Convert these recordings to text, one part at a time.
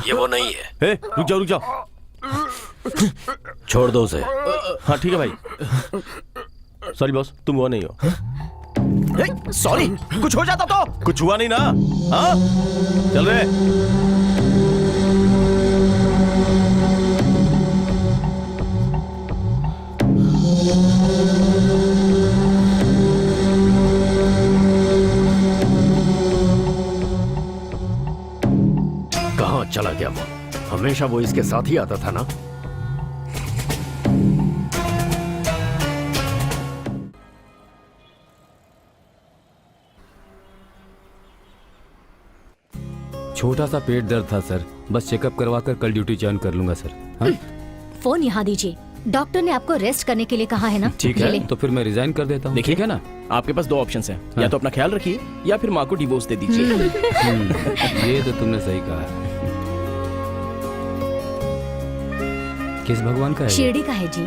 ये वो नहीं है। रुक जाओ रुक जाओ, छोड़ दो उसे। हाँ ठीक है भाई। सॉरी बॉस, तुम वो नहीं हो। सॉरी, कुछ हो जाता तो? कुछ हुआ नहीं ना? हाँ चल रहे। कहाँ चला गया वो? हमेशा वो इसके साथ ही आता था ना। छोटा सा पेट दर्द था सर, बस चेकअप करवा कर कल ड्यूटी ज्वाइन कर लूंगा सर। हाँ? फोन यहाँ दीजिए, डॉक्टर ने आपको रेस्ट करने के लिए कहा है ना। ठीक है, तो फिर मैं रिजाइन कर देता हूँ। देखिए ठीक है ना? आपके पास दो ऑप्शंस हैं, या तो अपना ख्याल रखिए या फिर माँ को डिवोर्स दे दीजिए। ये तो तुमने सही कहा। किस भगवान का है? शिरडी का है जी।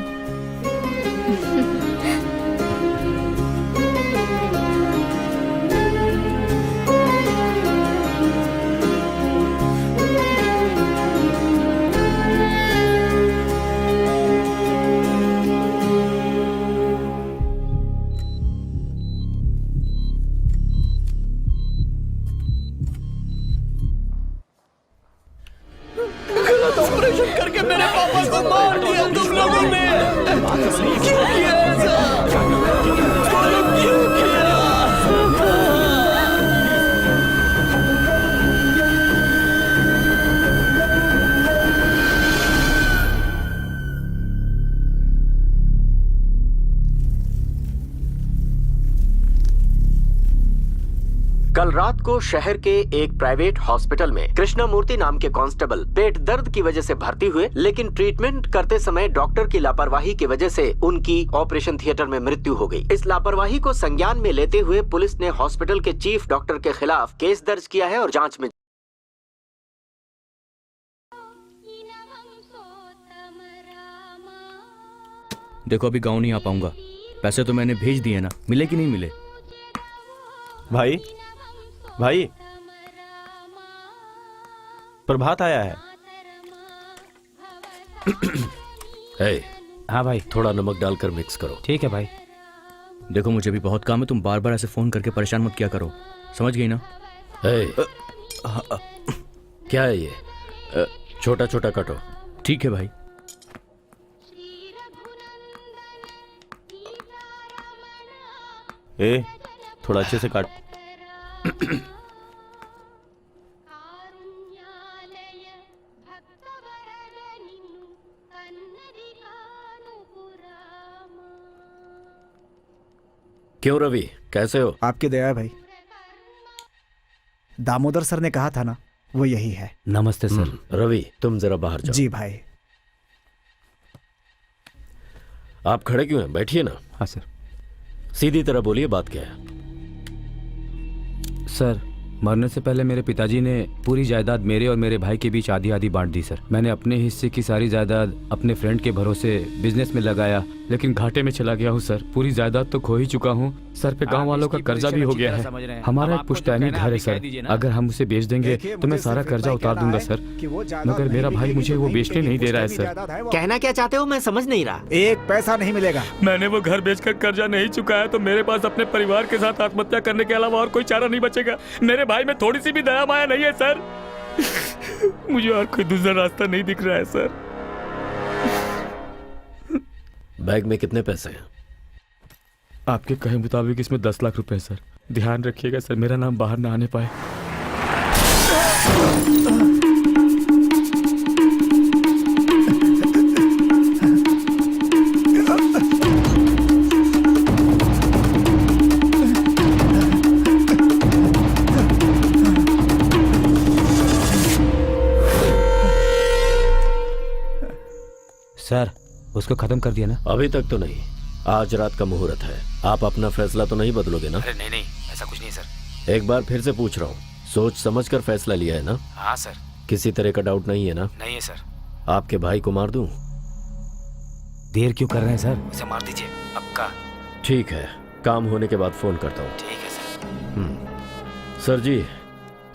ऑपरेशन करके मेरे पापा को मार दिया तुम लोगों ने। क्यों किया ऐसा? क्यों किया? कल रात को शहर के एक प्राइवेट हॉस्पिटल में कृष्णमूर्ति नाम के कांस्टेबल पेट दर्द की वजह से भर्ती हुए, लेकिन ट्रीटमेंट करते समय डॉक्टर की लापरवाही की वजह से उनकी ऑपरेशन थिएटर में मृत्यु हो गई। इस लापरवाही को संज्ञान में लेते हुए पुलिस ने हॉस्पिटल के चीफ डॉक्टर के खिलाफ केस दर्ज किया है और जांच में। देखो अभी गाँव नहीं आ पाऊंगा, पैसे तो मैंने भेज दिए ना, मिले कि नहीं मिले? भाई भाई, प्रभात आया है। हाँ भाई, थोड़ा नमक डालकर मिक्स करो। ठीक है भाई। देखो मुझे भी बहुत काम है, तुम बार बार ऐसे फोन करके परेशान मत किया करो, समझ गई ना? क्या है ये? छोटा छोटा काटो। ठीक है भाई। थोड़ा अच्छे से काट। क्यों रवि, कैसे हो? आपकी दया है भाई। दामोदर सर ने कहा था ना, वो यही है। नमस्ते सर। रवि तुम जरा बाहर जाओ। जी भाई। आप खड़े क्यों हैं? बैठिए ना। हाँ सर। सीधी तरह बोलिए, बात क्या है? सर, मरने से पहले मेरे पिताजी ने पूरी जायदाद मेरे और मेरे भाई के बीच आधी आधी बांट दी सर। मैंने अपने हिस्से की सारी जायदाद अपने फ्रेंड के भरोसे बिजनेस में लगाया, लेकिन घाटे में चला गया हूँ सर। पूरी जायदाद तो खो ही चुका हूँ सर। पे गांव वालों का कर्जा भी हो गया है। हमारा एक पुश्तैनी घर है सर, अगर हम उसे बेच देंगे तो मैं सारा कर्जा उतार दूंगा सर, मगर मेरा भाई मुझे वो बेचने नहीं दे रहा है सर। कहना क्या चाहते हो, मैं समझ नहीं रहा। एक पैसा नहीं मिलेगा। मैंने वो घर बेचकर कर्जा नहीं चुकाया तो मेरे पास अपने परिवार के साथ आत्महत्या करने के अलावा और कोई चारा नहीं बचेगा। मेरे भाई में थोड़ी सी भी दया माया नहीं है सर। मुझे और कोई दूसरा रास्ता नहीं दिख रहा है सर। बैग में कितने पैसे हैं? आपके कहे मुताबिक इसमें 10 लाख रुपए सर। ध्यान रखिएगा सर, मेरा नाम बाहर ना आने पाए। सर उसको खत्म कर दिया ना? अभी तक तो नहीं, आज रात का मुहूर्त है। आप अपना फैसला तो नहीं बदलोगे ना? अरे नहीं नहीं, ऐसा कुछ नहीं सर। एक बार फिर से पूछ रहा हूँ, सोच समझ कर फैसला लिया है ना? हाँ सर। किसी तरह का डाउट नहीं है ना? नहीं है सर। आपके भाई को मार दूं? देर क्यों कर रहे हैं सर? उसे मार दीजिए पक्का। ठीक है, काम होने के बाद फोन करता हूँ। ठीक है सर। सर जी,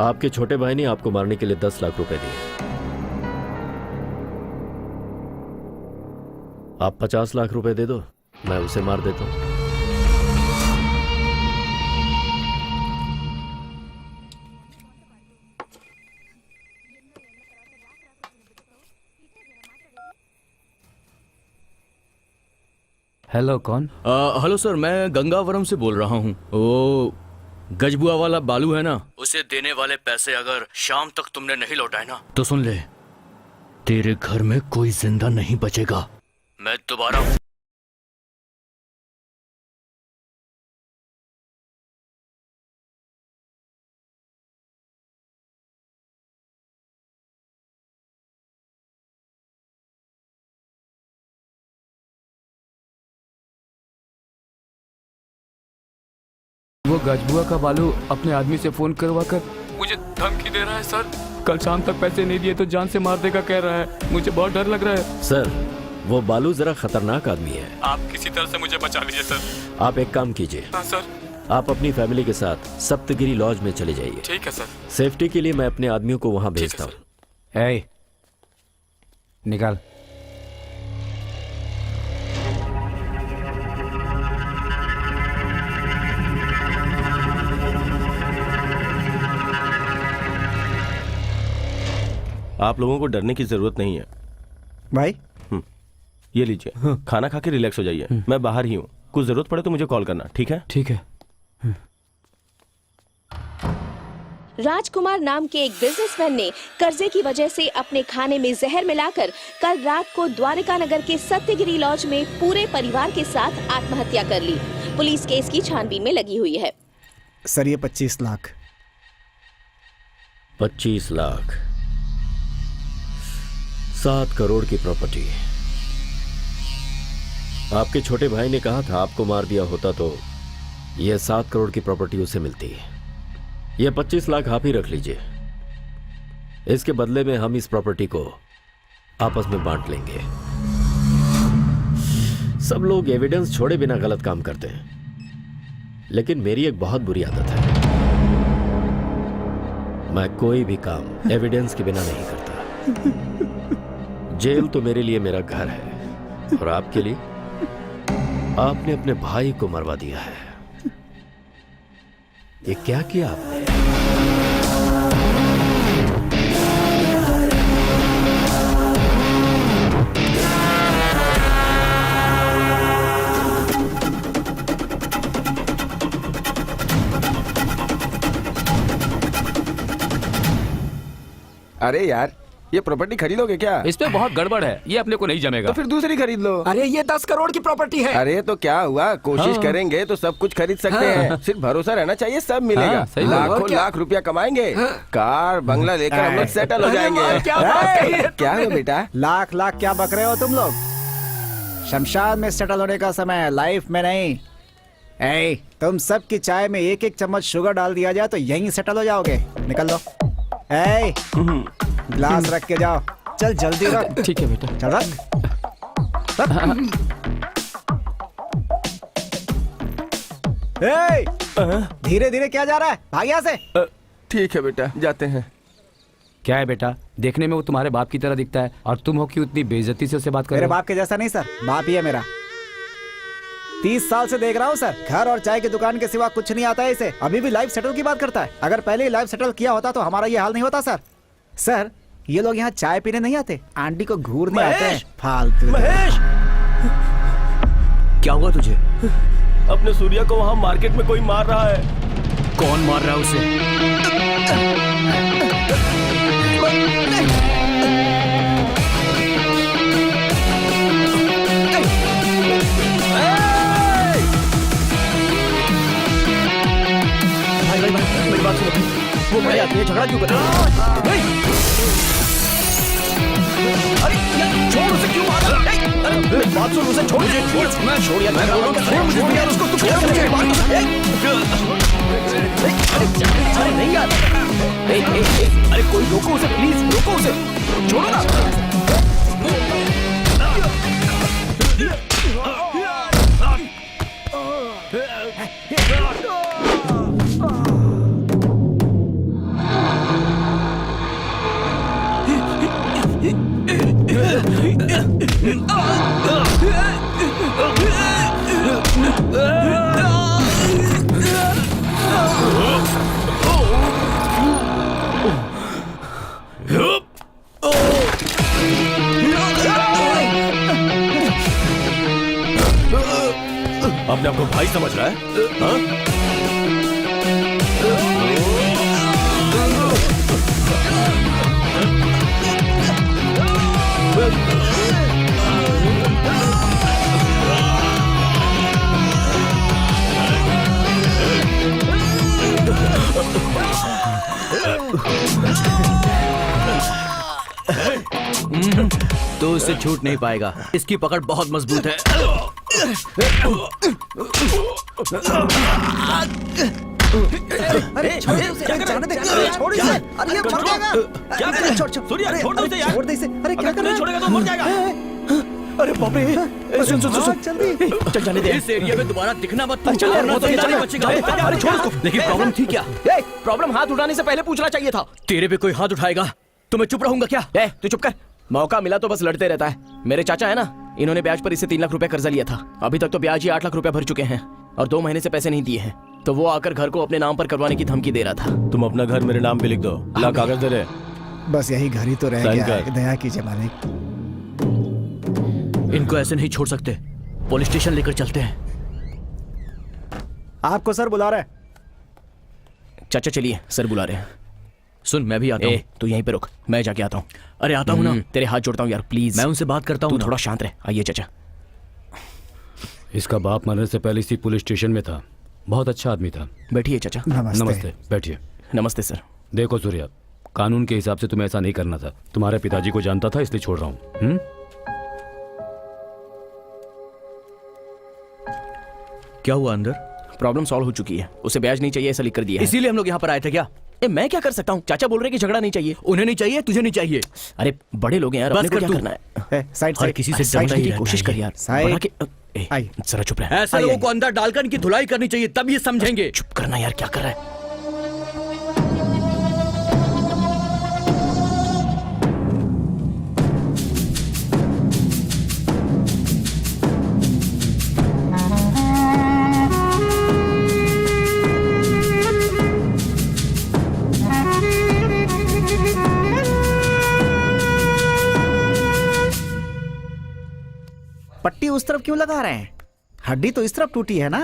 आपके छोटे भाई ने आपको मारने के लिए 10 लाख रुपए दिए। आप 50 लाख रुपए दे दो, मैं उसे मार देता हूँ। हेलो, कौन? हेलो सर, मैं गंगावरम से बोल रहा हूँ। वो गजबुआ वाला बालू है ना, उसे देने वाले पैसे अगर शाम तक तुमने नहीं लौटाए ना तो सुन ले, तेरे घर में कोई जिंदा नहीं बचेगा। मैं दोबारा वो गजबुआ का बालू अपने आदमी से फोन करवा कर मुझे धमकी दे रहा है सर। कल शाम तक पैसे नहीं दिए तो जान से मार देगा कह रहा है। मुझे बहुत डर लग रहा है सर। वो बालू जरा खतरनाक आदमी है। आप किसी तरह से मुझे बचा लीजिए सर। आप एक काम कीजिए। हाँ सर। आप अपनी फैमिली के साथ सप्तगिरी लॉज में चले जाइए। ठीक है सर। सेफ्टी के लिए मैं अपने आदमियों को वहां भेजता हूँ। निकाल। आप लोगों को डरने की जरूरत नहीं है भाई। ये लीजिए, खाना खा के रिलैक्स हो जाइए। मैं बाहर ही हूँ, कुछ जरूरत पड़े तो मुझे कॉल करना, ठीक है? ठीक है। राजकुमार नाम के एक बिजनेसमैन ने कर्जे की वजह से अपने खाने में जहर मिलाकर कल रात को द्वारका नगर के सत्यगिरी लॉज में पूरे परिवार के साथ आत्महत्या कर ली। पुलिस केस की छानबीन में लगी हुई है। सर ये 25 लाख। 25 लाख, 7 करोड़ की प्रॉपर्टी। आपके छोटे भाई ने कहा था आपको मार दिया होता तो यह 7 करोड़ की प्रॉपर्टी उसे मिलती। यह 25 लाख आप ही रख लीजिए। इसके बदले में हम इस प्रॉपर्टी को आपस में बांट लेंगे। सब लोग एविडेंस छोड़े बिना गलत काम करते हैं, लेकिन मेरी एक बहुत बुरी आदत है, मैं कोई भी काम एविडेंस के बिना नहीं करता। जेल तो मेरे लिए मेरा घर है, और आपके लिए आपने अपने भाई को मरवा दिया है। ये क्या किया आपने? अरे यार, ये प्रॉपर्टी खरीदोगे क्या? इस पे बहुत गड़बड़ है, ये अपने को नहीं जमेगा। तो फिर दूसरी खरीद लो। अरे ये 10 करोड़ की प्रॉपर्टी है। अरे तो क्या हुआ, कोशिश करेंगे तो सब कुछ खरीद सकते हैं। सिर्फ भरोसा रहना चाहिए, सब मिलेगा। हाँ, सही बात। लाखों और क्या? लाख रुपया कमाएंगे, कार बंगला लेकर हम लोग सेटल हो जाएंगे। क्या बात कही है क्या हुआ बेटा? लाख लाख क्या बक रहे हो तुम लोग? शमशान में सेटल होने का समय है, लाइफ में नहीं। तुम सब की चाय में एक एक चम्मच शुगर डाल दिया जाए तो यहीं सेटल हो जाओगे। निकल लो। ग्लास रख के जाओ। चल जल्दी रख। ठीक है बेटा। चल रख। धीरे धीरे क्या जा रहा है, भाग यहाँ से। ठीक है बेटा, जाते हैं। क्या है बेटा, देखने में वो तुम्हारे बाप की तरह दिखता है और तुम हो कि उतनी बेइज्जती से उससे बात कर मेरे रहे हो। बाप के जैसा नहीं सर, बाप ही है मेरा। 30 साल से देख रहा हूँ सर, घर और चाय की दुकान के सिवा कुछ नहीं आता है इसे। अभी भी लाइफ सेटल की बात करता है। अगर पहले ही लाइफ सेटल किया होता तो हमारा ये हाल नहीं होता सर। सर ये लोग यहाँ चाय पीने नहीं आते, आंटी को घूरने आते हैं। फालतू। महेश, क्या हुआ तुझे? अपने सूर्या को वहां मार्केट में कोई मार रहा है। कौन मार रहा है उसे? भाई मेरी बात सुनो, वो बड़ी आदमी है, झगड़ा क्यों कर रहा है? अरे यार छोड़ उसे, क्यों मारा? अरे मेरी बात सुन, उसे छोड़ मुझे, छोड़ यार, मैं बोल रहा हूँ, छोड़ मुझे यार उसको, तू छोड़ मुझे बात अरे नहीं यार, अरे कोई रोको उसे, प्लीज रोको उसे, छोड़ो ना। अपने आपको भाई समझ रहा है? हाँ? तो उससे छूट नहीं पाएगा, इसकी पकड़ बहुत मजबूत है। अरे छोड़ उसे, अरे जाने दे, अरे छोड़ इसे, अरे ये मर जाएगा। क्या कर रहा है? छोड़ छोड़, सूर्या, अरे, छोड़ दो इसे यार। छोड़ दे इसे, अरे क्या अगर कर रहा नहीं है? छोड़ेगा तो मर जाएगा। अरे बाप रे, सुन सुन सुन, जल्दी चल जाने दे, इस एरिया में दोबारा दिखना मत। चल यार, वरना वो तो जिंदा नहीं चल। बचेगा। अरे छोड़ उसको। लेकिन प्रॉब्लम थी क्या? प्रॉब्लम हाथ उठाने से पहले पूछना चाहिए था। तेरे पे कोई हाथ उठाएगा तो मैं चुप रहूंगा क्या? तू चुप कर, मौका मिला तो बस लड़ते रहता है। मेरे चाचा है ना, इन्होंने ब्याज पर इससे 3 लाख रुपए कर्जा लिया था। अभी तक तो ब्याज ही 8 लाख रुपए भर चुके हैं और 2 महीने से पैसे नहीं दिए हैं। तो वो आकर घर को अपने नाम पर करवाने की धमकी दे रहा था। तुम अपना घर मेरे नाम पे लिख दो। ला कागज दे रहे। बस यही घर ही तो रह साइन गया कर। है, दया कीजिए मालिक। इनको ऐसे नहीं छोड़ सकते, पुलिस स्टेशन लेकर चलते हैं। आपको सर बुला रहा है। चाचा चलिए, सर बुला रहे हैं। सुन, मैं भी आता हूँ। तू यहीं पे रुक, मैं जाके आता हूँ। अरे आता हूँ ना। तेरे हाथ जोड़ता हूँ यार, प्लीज। मैं उनसे बात करता तू हूँ। थोड़ा शांत रहे। आइए चाचा। इसका बाप मरने से पहले इसी पुलिस स्टेशन में था। बहुत अच्छा आदमी था। बैठिए चाचा। नमस्ते, बैठिए। नमस्ते सर। देखो सूर्या, कानून के हिसाब से तुम्हें ऐसा नहीं करना था। तुम्हारे पिताजी को जानता था, इसलिए छोड़ रहा हूँ। क्या हुआ अंदर? प्रॉब्लम सॉल्व हो चुकी है। उसे ब्याज नहीं चाहिए ऐसा लिख कर दिया है। इसीलिए हम लोग यहाँ पर आए थे क्या? मैं क्या कर सकता हूँ? चाचा बोल रहे कि झगड़ा नहीं चाहिए। उन्हें नहीं चाहिए, तुझे नहीं चाहिए। अरे बड़े लोग हैं यार, बस अपने को कर क्या तू। करना है? साइड हर साइड किसी से साइड डरता ही की रहता कोशिश है कर ये। यार। साइड। बढ़ा के आई। जरा चुप रहे। ऐसे लोगों को अंदर डालकर इनकी धुलाई करनी चाहिए, तब ये समझेंगे। चुप करना यार, क्या कर रहा है? पट्टी उस तरफ क्यों लगा रहे हैं? हड्डी तो इस तरफ टूटी है ना।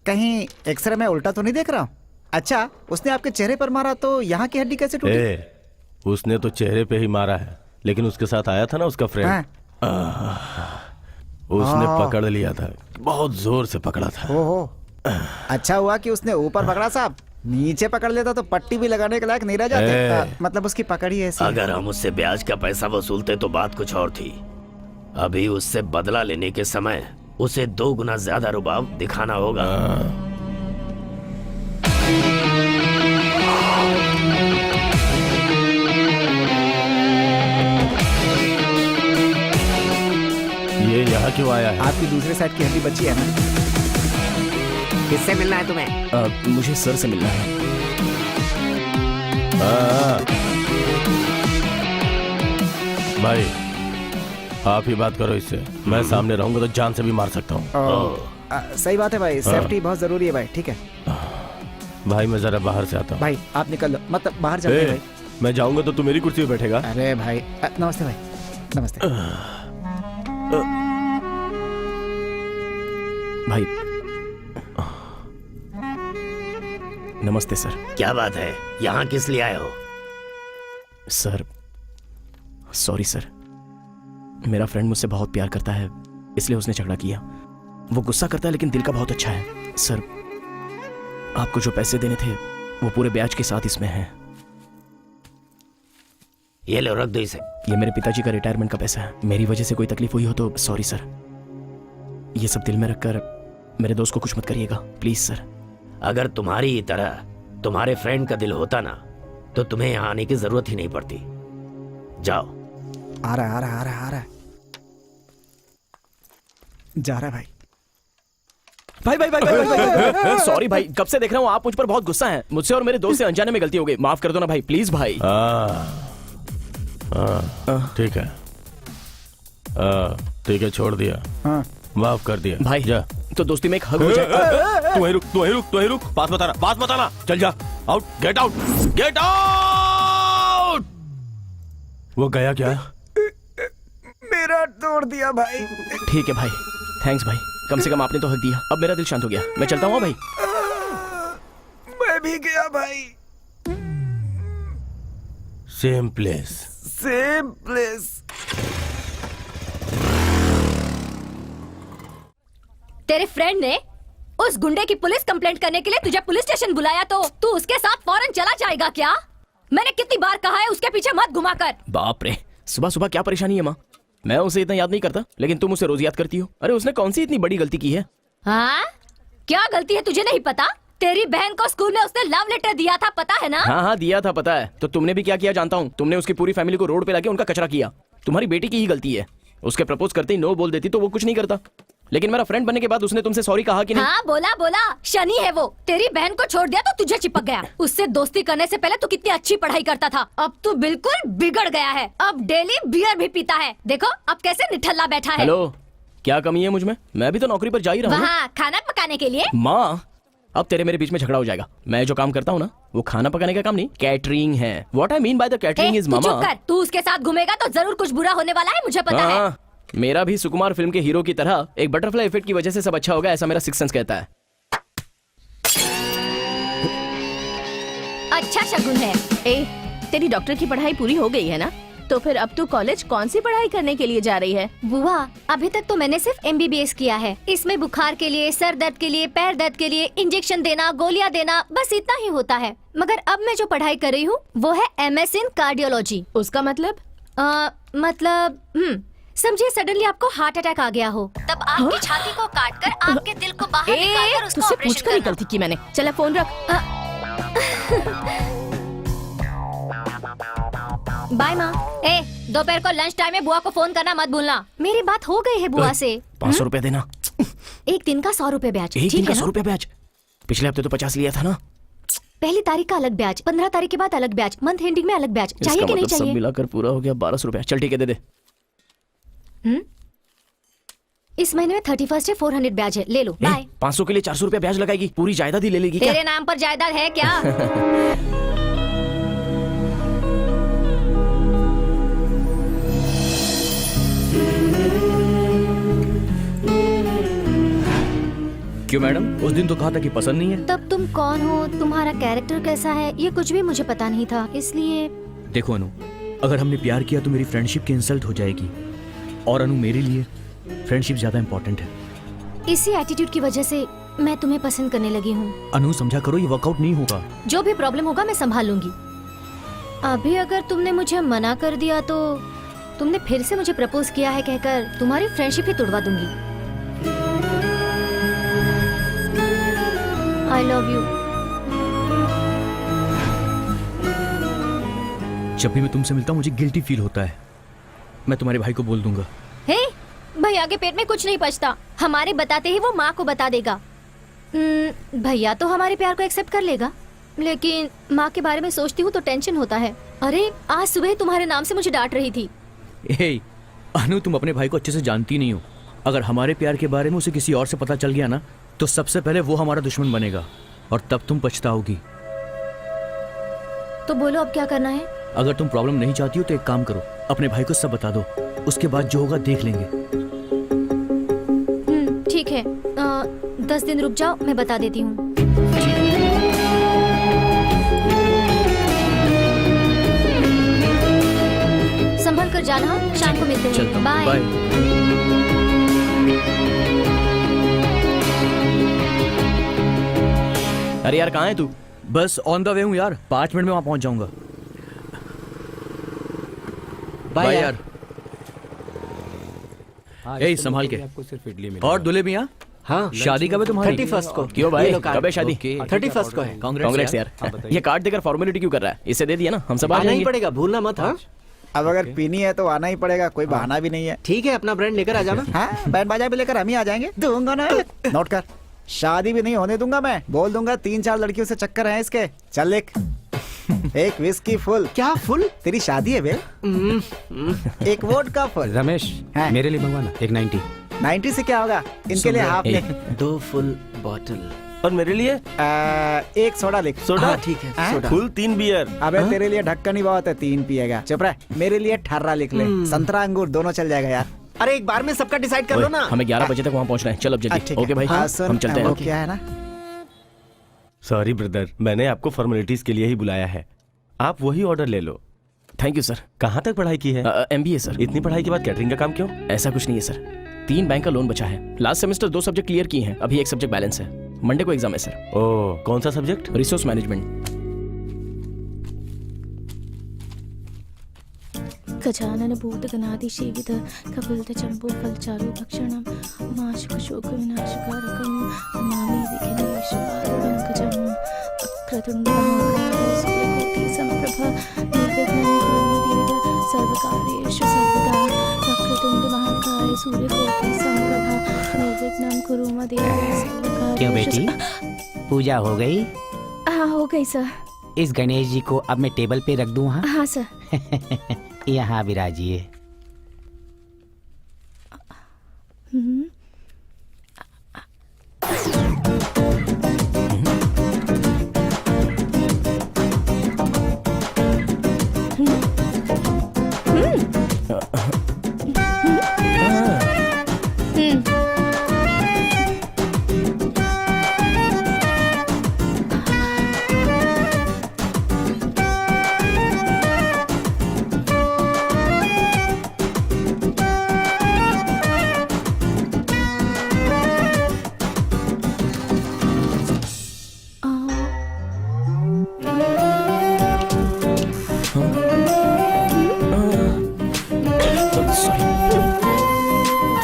कहीं एक्सरे में उल्टा तो नहीं देख रहा हूँ? अच्छा, उसने आपके चेहरे पर मारा तो यहाँ की हड्डी कैसे टूटी? उसने तो चेहरे पे ही मारा है, लेकिन उसके साथ आया था ना उसका फ्रेंड। हाँ। उसने हाँ। पकड़ लिया था, बहुत जोर से पकड़ा था। ओहो, अच्छा हुआ कि उसने ऊपर पकड़ा साहब। नीचे पकड़ लेता तो पट्टी भी लगाने के लायक नहीं रह जाते। मतलब उसकी पकड़ ही ऐसी है। अगर हम उससे ब्याज का पैसा वसूलते तो बात कुछ और थी। अभी उससे बदला लेने के समय उसे 2 गुना ज्यादा रुबाब दिखाना होगा। ये यहाँ क्यों आया है? आपकी दूसरे साइड की हड्डी बची है ना? किससे मिलना है तुम्हें? मुझे सर से मिलना है। हाँ। भाई आप ही बात करो इससे। मैं सामने रहूंगा तो जान से भी मार सकता हूँ। सही बात है भाई, सेफ्टी बहुत जरूरी है भाई। ठीक है भाई मैं जरा बाहर से आता हूँ। भाई, आप निकल लो, मतलब बाहर चलते हैं भाई। मैं जाऊंगा तो तू मेरी कुर्सी पे बैठेगा। अरे भाई, नमस्ते भाई। नमस्ते भाई नमस्ते सर। क्या बात है, यहाँ किस लिए आए हो? सर सॉरी सर, मेरा फ्रेंड मुझसे बहुत प्यार करता है, इसलिए उसने झगड़ा किया। वो गुस्सा करता है लेकिन दिल का बहुत अच्छा है। सर आपको जो पैसे देने थे वो पूरे ब्याज के साथ इसमें हैं। ये लो, रख दो इसे। ये मेरे पिताजी का रिटायरमेंट का पैसा है। मेरी वजह से कोई तकलीफ हुई हो तो सॉरी सर। ये सब दिल में रखकर मेरे दोस्त को कुछ मत करिएगा प्लीज सर। अगर तुम्हारी ही तरह तुम्हारे फ्रेंड का दिल होता ना तो तुम्हें यहाँ आने की जरूरत ही नहीं पड़ती। जाओ। आ रहा है, आ रहा है, आ रहा है, आ रहा है। जा रहा है भाई। भाई सॉरी भाई, कब से देख रहा हूँ आप मुझ पर बहुत गुस्सा हैं। मुझसे और मेरे दोस्त से अनजाने में गलती हो गई, माफ कर दो ना भाई प्लीज भाई। ठीक है, ठीक है, छोड़ दिया, हाँ। माफ कर दिया भाई जा। तो दोस्ती में एक हग हो जाए। तू वहीं रुक, तू वहीं रुक, तू वहीं रुक, बात बताना, चल जा, out, get out, get out. वो गया क्या? मेरा तोड़ दिया भाई। ठीक है भाई, थैंक्स भाई, कम से कम आपने तो हक दिया। अब मेरा दिल शांत हो गया, मैं चलता हूँ भाई। मैं भी गया भाई। Same place. Same place. तेरे फ्रेंड ने उस गुंडे की पुलिस कंप्लेंट करने के लिए तुझे पुलिस स्टेशन बुलाया तो तू उसके साथ फौरन चला जाएगा क्या? मैंने कितनी बार कहा है उसके पीछे मत घुमा कर। बाप रे, सुबह सुबह क्या परेशानी है माँ? मैं उसे इतना याद नहीं करता, लेकिन तुम उसे रोज याद करती हो। अरे उसने कौन सी इतनी बड़ी गलती की है? हाँ, क्या गलती है तुझे नहीं पता? तेरी बहन को स्कूल में उसने लव लेटर दिया था, पता है ना? हाँ दिया था, पता है। तो तुमने भी क्या किया जानता हूँ। तुमने उसकी पूरी फैमिली को रोड पे लाके उनका कचरा किया। तुम्हारी बेटी की ही गलती है। उसके प्रपोज करते ही नो बोल देती तो वो कुछ नहीं करता, लेकिन मेरा फ्रेंड बनने के बाद उसने तुमसे सॉरी कहा कि नहीं? हाँ बोला, शनि है वो। तेरी बहन को छोड़ दिया तो तुझे चिपक गया। उससे दोस्ती करने से पहले तू कितनी अच्छी पढ़ाई करता था, अब तू बिल्कुल बिगड़ गया है। अब डेली बियर भी पीता है। देखो अब कैसे निठल्ला बैठा है। हेलो, क्या कमी है मुझ में? मैं भी तो नौकरी पर जा ही रहा हूँ। वहाँ खाना पकाने के लिए। माँ, अब तेरे मेरे बीच में झगड़ा हो जाएगा। मैं जो काम करता हूँ ना, वो खाना पकाने का काम नहीं, कैटरिंग है। What I mean by the catering is तू मामा। चुप कर। तू उसके साथ घूमेगा तो जरूर कुछ बुरा होने वाला है, मुझे पता है। मेरा भी सुकुमार फिल्म के हीरो की तरह एक बटरफ्लाई इफेक्ट की वजह से सब अच्छा होगा, ऐसा मेरा सिक्स सेंस कहता है। अच्छा शगुन है। ए, तेरी डॉक्टर की पढ़ाई पूरी हो गई है ना? तो फिर अब तू कॉलेज कौन सी पढ़ाई करने के लिए जा रही है? बुआ, अभी तक तो मैंने सिर्फ MBBS किया है। इसमें बुखार के लिए, सर दर्द के लिए, पैर दर्द के लिए इंजेक्शन देना, गोलियां देना, बस इतना ही होता है। मगर अब मैं जो पढ़ाई कर रही हूँ वो है MS इन कार्डियोलॉजी। उसका मतलब? समझिए सडनली आपको हार्ट अटैक आ गया हो, तब आपकी छाती को काटकर आपके दिल को बाहर निकालकर उसको तुझसे ऑपरेशन पूछकर ही करना। गलती की मैंने। चला फोन रख। बाय माँ। दोपहर को लंच टाइम में बुआ को फोन करना मत भूलना। मेरी बात हो गई है बुआ से। 500 रुपए देना। एक दिन का 100 रुपए ब्याज। एक दिन ठीक का है 100 ना? रुपए ब्याज? पिछले हफ्ते तो 50 लिया था ना। पहली तारीख का अलग ब्याज, 15 तारीख के बाद अलग ब्याज, मंथ एंडिंग में अलग ब्याज। चाहिए कि नहीं सब चाहिए? मिलाकर पूरा हो गया 1200 रुपया। चल ठीक है, दे दे। इस महीने में 31 है, 400 ब्याज है, ले लो। बाय। 500 के लिए 400 रुपया ब्याज लगाएगी? पूरी जायदाद ही ले लेगी क्या? तेरे नाम पर जायदाद है क्या? क्यों मैडम, उस दिन तो कहा था कि पसंद नहीं है। तब तुम कौन हो, तुम्हारा कैरेक्टर कैसा है, ये कुछ भी मुझे पता नहीं था, इसलिए। देखो अनु, अगर हमने प्यार किया तो मेरी फ्रेंडशिप की इंसल्ट हो जाएगी, और अनु मेरे लिए फ्रेंडशिप ज्यादा इम्पोर्टेंट है। इसी एटीट्यूड की वजह से मैं तुम्हें पसंद करने लगी हूँ। अनु समझा करो, ये वर्कआउट नहीं होगा। जो भी प्रॉब्लम होगा मैं संभाल लूंगी। अभी अगर तुमने मुझे मना कर दिया तो तुमने फिर से मुझे प्रपोज किया है कहकर तुम्हारी फ्रेंडशिप ही तोड़वा दूंगी। आई लव यू। जब भी मैं तुमसे मिलता हूँ मुझे गिल्टी फील होता है। मैं तुम्हारे भाई को बोल दूंगा। हे, भैया के पेट में कुछ नहीं पचता, हमारे बताते ही वो माँ को बता देगा। भैया तो हमारे प्यार को एक्सेप्ट कर लेगा, लेकिन माँ के बारे में सोचती हूँ तो टेंशन होता है। अरे आज सुबह तुम्हारे नाम से मुझे डांट रही थी। हे अनु, तुम अपने भाई को अच्छे से जानती नहीं हो। अगर हमारे प्यार के बारे में उसे किसी और से पता चल गया ना, तो सबसे पहले वो हमारा दुश्मन बनेगा और तब तुम पछताओगी। तो बोलो अब क्या करना है? अगर तुम प्रॉब्लम नहीं चाहती हो तो एक काम करो, अपने भाई को सब बता दो, उसके बाद जो होगा देख लेंगे। ठीक है, 10 दिन रुक जाओ, मैं बता देती हूँ। संभल कर जाना, शाम को मिलते हैं। बाय। अरे यार, कहाँ है तू? बस ऑन द वे हूँ यार, 5 मिनट में वहाँ पहुँच जाऊंगा। बाय यार। ए संभाल के। आपको सिर्फ इडली मिलेगा। और दूल्हे मियाँ, हाँ, शादी कब है तुम्हारी? 31st को। क्यों भाई, कब है शादी? 31st को है। कांग्रेस यार। ये कार्ड देकर फॉर्मेलिटी क्यों कर रहा है? इसे दे दिया ना, हम सब आ आना ही जाएंगे। पड़ेगा, भूलना मत। हाँ अब अगर पीनी है तो आना ही पड़ेगा, कोई बहाना भी नहीं है। ठीक है, अपना ब्रांड लेकर आ जाना। हाँ, बैंड बाजा भी लेकर हम ही आ जाएंगे। दूंगा ना, नोट कर। शादी भी नहीं होने दूंगा मैं, बोल दूंगा 3-4 लड़कियों से चक्कर है इसके। चल लिख। एक विस्की फुल। क्या फुल? तेरी शादी है बे। एक वोडका फुल। रमेश, हाँ। मेरे लिए मंगवाना एक 90। 90 से क्या होगा? इनके लिए हाफ लिख। 2 फुल बॉटल। और मेरे लिए एक सोडा लिख। सोडा? हाँ, ठीक है, हाँ? सोडा। Full 3 beer. अबे तेरे लिए ढक्कन ही बहुत है, 3 पिएगा। चुप रह। मेरे लिए 18 लिख ले। संतरा अंगूर दोनों चल जाएगा यार। अरे एक बार में सबका डिसाइड कर लो ना। हमें 11 बजे तक वहाँ पहुँचना है। चल अब जल्दी। ठीक है। ओके भाई, हाँ, सुन, हम चलते वो हैं। क्या है ना, सॉरी ब्रदर, मैंने आपको फॉर्मेलिटीज के लिए ही बुलाया है। आप वही ऑर्डर ले लो। Thank you sir. कहाँ तक पढ़ाई की है? MBA sir. इतनी पढ़ाई के बाद कैटरिंग का काम क्यों? ऐसा कुछ नहीं है सर, 3 बैंक का लोन बचा है। लास्ट सेमेस्टर 2 सब्जेक्ट क्लियर किए हैं, अभी एक सब्जेक्ट बैलेंस है। मंडे को एग्जाम है सर। ओह, कौन सा सब्जेक्ट? Resource management. गजानन भूत गणाधि सेवित कपिलत चंपो फलचारु भक्षणम माशुक शोक विनाशकारकम नमामि विघ्नेश पंकजम वक्रतुंड महाकाय सूर्यकोटि समप्रभा निर्विघ्नं कुरु देव सर्वकार्येषु सर्वदा वक्रतुंड महाकाय सूर्यकोटि समप्रभा निर्विघ्नं कुरु देव सर्वकार्येषु। क्यों बेटी, पूजा हो गई? हाँ हो गई सर। इस गणेश जी को अब मैं टेबल पे रख दूं? हाँ सर। यहाँ विराजिए।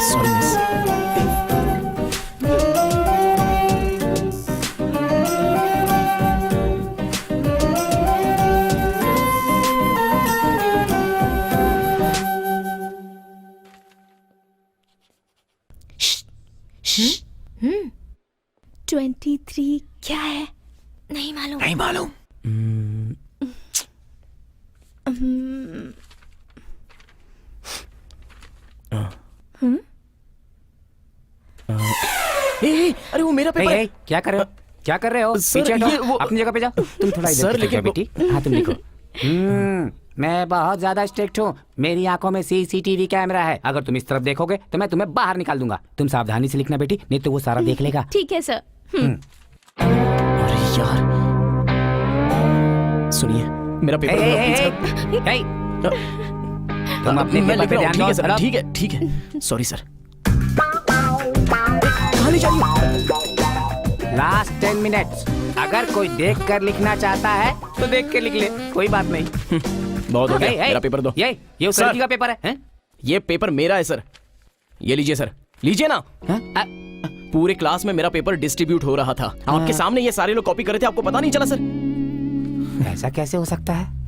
Sorry miss. हम्म 23 क्या है? नहीं मालूम। नहीं मालूम। अरे वो मेरा पेपर है। क्या कर रहे हो? क्या कर रहे हो? सर, पीछे हटो, ये वो- अपनी जगह पे जाओ। तुम थोड़ा इधर सर, की तरफ लेकिन जाओ बेटी। हाँ तुम लिखो। मैं बहुत ज्यादा स्ट्रिक्ट हूँ। मेरी आंखों में CCTV कैमरा है। अगर तुम इस तरफ देखोगे तो मैं तुम्हें बाहर निकाल दूंगा। तुम सावधानी से लिखना बेटी, नहीं तो वो सारा देख लेगा। ठीक है सर। अरे यार, सुनिए मेरा पेपर तुम अपने मैं पेपर लिख पे रहा हूँ। ध्यान ठीक है दो। सर, ठीक है ठीक है। Sorry sir. कहाँ ले जाइए? Last 10 minutes. अगर कोई देख कर लिखना चाहता है तो देख के लिख ले, कोई बात नहीं। बहुत हो गया, हे, हे, मेरा पेपर दो। ये उस सर। लड़की का पेपर है, हैं? ये पेपर मेरा है सर, ये लीजिए सर, लीजिए ना। पूरे क्लास में मेरा पेपर डिस्ट्रीब्यूट हो रहा था, आपके सामने ये सारे लोग कॉपी कर रहे थे, आपको पता नहीं चला सर? ऐसा कैसे हो सकता है?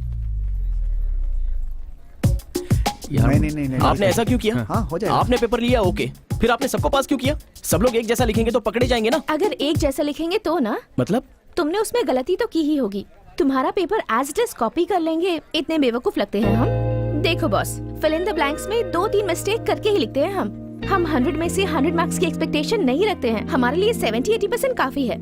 नहीं। आपने ऐसा क्यों किया? हाँ, हो जाएगा। आपने पेपर लिया, ओके, फिर आपने सबको पास क्यों किया? सब लोग एक जैसा लिखेंगे तो पकड़े जाएंगे ना। अगर एक जैसा लिखेंगे तो ना, मतलब तुमने उसमें गलती तो की ही होगी। तुम्हारा paper as it is copy कर लेंगे, इतने बेवकूफ लगते हैं हम। देखो boss, fill in the blanks में 2-3 मिस्टेक करके ही लिखते हैं हम 100 में से 100 मार्क्स की एक्सपेक्टेशन नहीं रखते हैं। हमारे लिए 70-80% काफी है।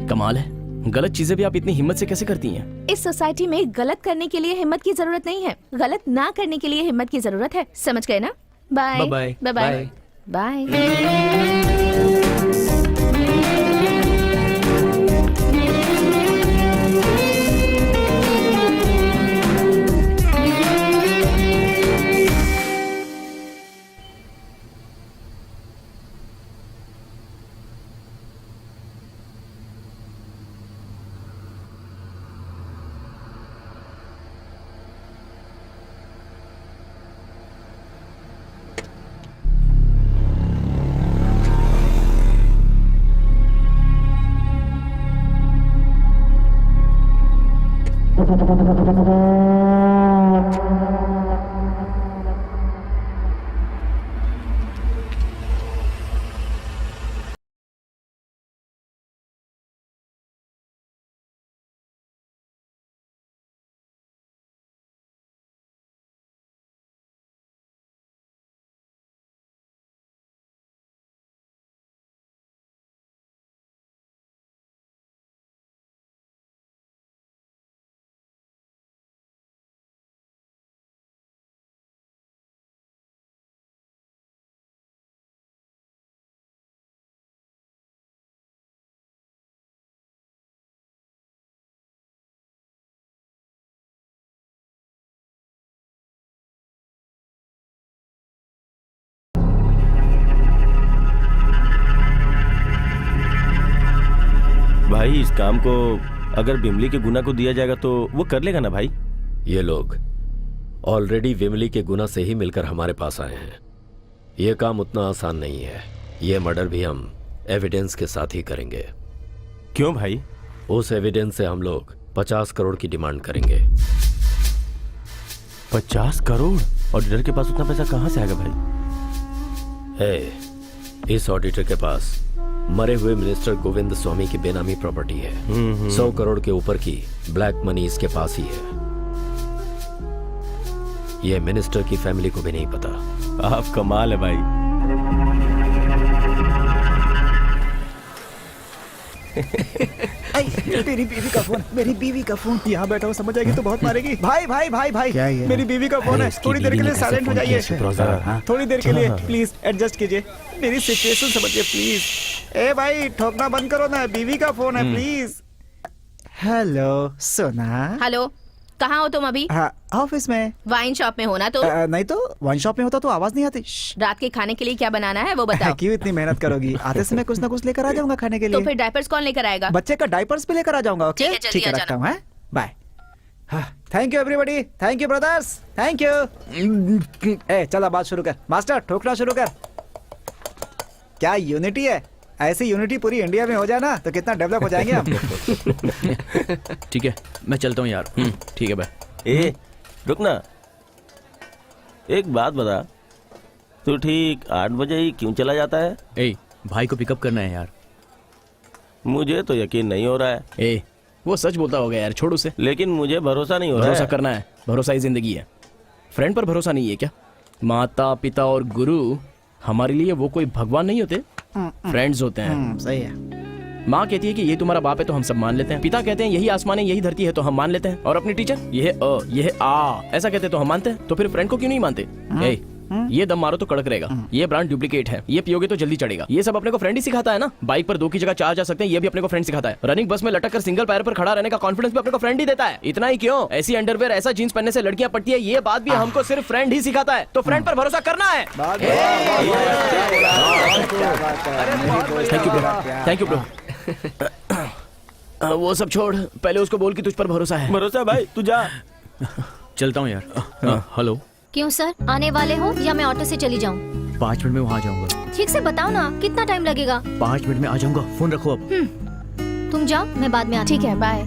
कमाल है, गलत चीजें भी आप इतनी हिम्मत से कैसे करती हैं? इस सोसाइटी में गलत करने के लिए हिम्मत की जरूरत नहीं है, गलत ना करने के लिए हिम्मत की जरूरत है। समझ गए ना? Bye bye bye bye. भाई इस काम को अगर बिमली के गुना को दिया जाएगा तो वो कर लेगा ना भाई? ये लोग ऑलरेडी विमली के गुना से ही मिलकर हमारे पास आए हैं। ये काम उतना आसान नहीं है। ये मर्डर भी हम एविडेंस के साथ ही करेंगे। क्यों भाई? उस एविडेंस से हम लोग 50 करोड़ की डिमांड करेंगे। 50 करोड़? ऑडिटर के पास उतना पैसा कहाँ से आएगा भाई? इस ऑडिटर के पास मरे हुए मिनिस्टर गोविंद स्वामी की बेनामी प्रॉपर्टी है। 100 करोड़ के ऊपर की ब्लैक मनी इसके पास ही है। यह मिनिस्टर की फैमिली को भी नहीं पता। आप कमाल है भाई। मेरी बीवी का फोन, मेरी बीवी का फोन। यहाँ बैठा हूँ, समझ आएगी तो बहुत मारेगी। भाई भाई भाई भाई, मेरी बीवी का फोन है। थोड़ी देर के लिए साइलेंट हो जाइए। थोड़ी देर के लिए प्लीज एडजस्ट कीजिए। मेरी सिचुएशन समझिए प्लीज। ए भाई ठोकना बंद करो ना, बीवी का फोन है प्लीज। हेलो सोना। हेलो, कहाँ हो तुम अभी? हाँ, ऑफिस में। वाइन शॉप में हो ना? तो नहीं तो वाइन शॉप में होता तो आवाज नहीं आती। रात के खाने के लिए क्या बनाना है वो बताओ। क्यों इतनी मेहनत करोगी? आते समय कुछ ना कुछ लेकर आ जाऊंगा खाने के लिए। तो फिर डायपर्स कौन लेकर आएगा? बच्चे का डायपर्स भी लेकर आ जाऊंगा। ओके ठीक है, जल्दी ठीक है, आ रखता हूँ। Bye. Thank you everybody, thank you brothers, thank you. ए चला बात शुरू कर मास्टर, ठोकना शुरू कर। क्या यूनिटी है? ऐसी यूनिटी पूरी इंडिया में हो जाए ना तो कितना डेवलप हो जाएंगे हम। ठीक है, मैं चलता हूँ यार। ठीक है भाई। ए रुकना, एक बात बता, तू ठीक 8 बजे ही क्यों चला जाता है? ए, भाई को पिकअप करना है यार। मुझे तो यकीन नहीं हो रहा है। ए, वो सच बोलता होगा यार, छोड़ उसे। लेकिन मुझे भरोसा नहीं हो रहा है। भरोसा करना है, भरोसा ही जिंदगी है। फ्रेंड पर भरोसा नहीं है क्या? माता पिता और गुरु हमारे लिए वो कोई भगवान नहीं होते, फ्रेंड्स होते हैं। सही है। माँ कहती है कि ये तुम्हारा बाप है तो हम सब मान लेते हैं। पिता कहते हैं यही आसमान है, यही धरती है तो हम मान लेते हैं। और अपनी टीचर ये अ, ये आ ऐसा कहते हैं तो हम मानते हैं। तो फिर फ्रेंड को क्यों नहीं मानते? ए, ये दम मारो तो कड़क रहेगा, ये ब्रांड डुप्लीकेट है, ये पियोगे तो जल्दी चढ़ेगा। ये सब अपने को फ्रेंड ही सिखाता है ना। बाइक पर 2 की जगह 4 जा सकते हैं, ये भी अपने को फ्रेंड सिखाता है। रनिंग बस में लटक कर सिंगल पैर पर खड़ा रहने का कॉन्फिडेंस भी अपने को फ्रेंड ही देता है। इतना ही क्यों, ऐसी अंडरवेयर ऐसा जींस पहनने से लड़कियां पटती है, ये बात भी हमको सिर्फ फ्रेंड ही सिखाता है। तो फ्रेंड पर भरोसा करना है। Thank you bro. वो सब छोड़, पहले उसको बोल कि तुझ पर भरोसा है। भरोसा भाई, तू जा। चलता हूँ यार। हेलो, क्यों सर, आने वाले हो या मैं ऑटो से चली जाऊँ? 5 मिनट में वहाँ आ जाऊंगा। ठीक से बताओ ना, कितना टाइम लगेगा? 5 मिनट में आ जाऊंगा, फोन रखो अब। तुम जाओ, मैं बाद में आती हूँ। ठीक है, बाय।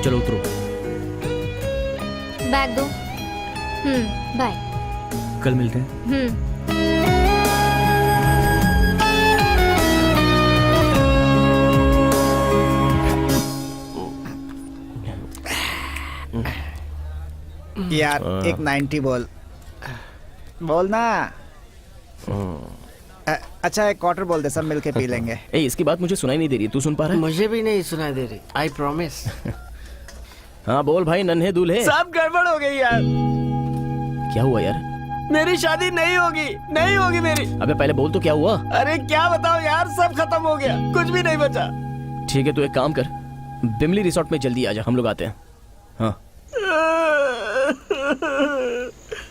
चलो उतरो। बैग दो। बाय। कल मिलते हैं। यार एक 90 बोल ना। अच्छा एक क्वार्टर बोल दे, सब मिलके पी लेंगे। ए, इसकी बात मुझे सुनाई नहीं दे रही, तू सुन पा रहा है? मुझे भी नहीं सुनाई दे रही, आई प्रॉमिस। हाँ बोल भाई, नन्हे दूल्हे। सब गड़बड़ हो गई यार। क्या हुआ यार? मेरी शादी नहीं होगी मेरी। अबे पहले बोल तो क्या हुआ? अरे क्या बताओ यार, सब खत्म हो गया, कुछ भी नहीं बचा। ठीक है, तू एक काम कर, बिमली रिसोर्ट में जल्दी आ जा, हम लोग आते हैं। हाँ।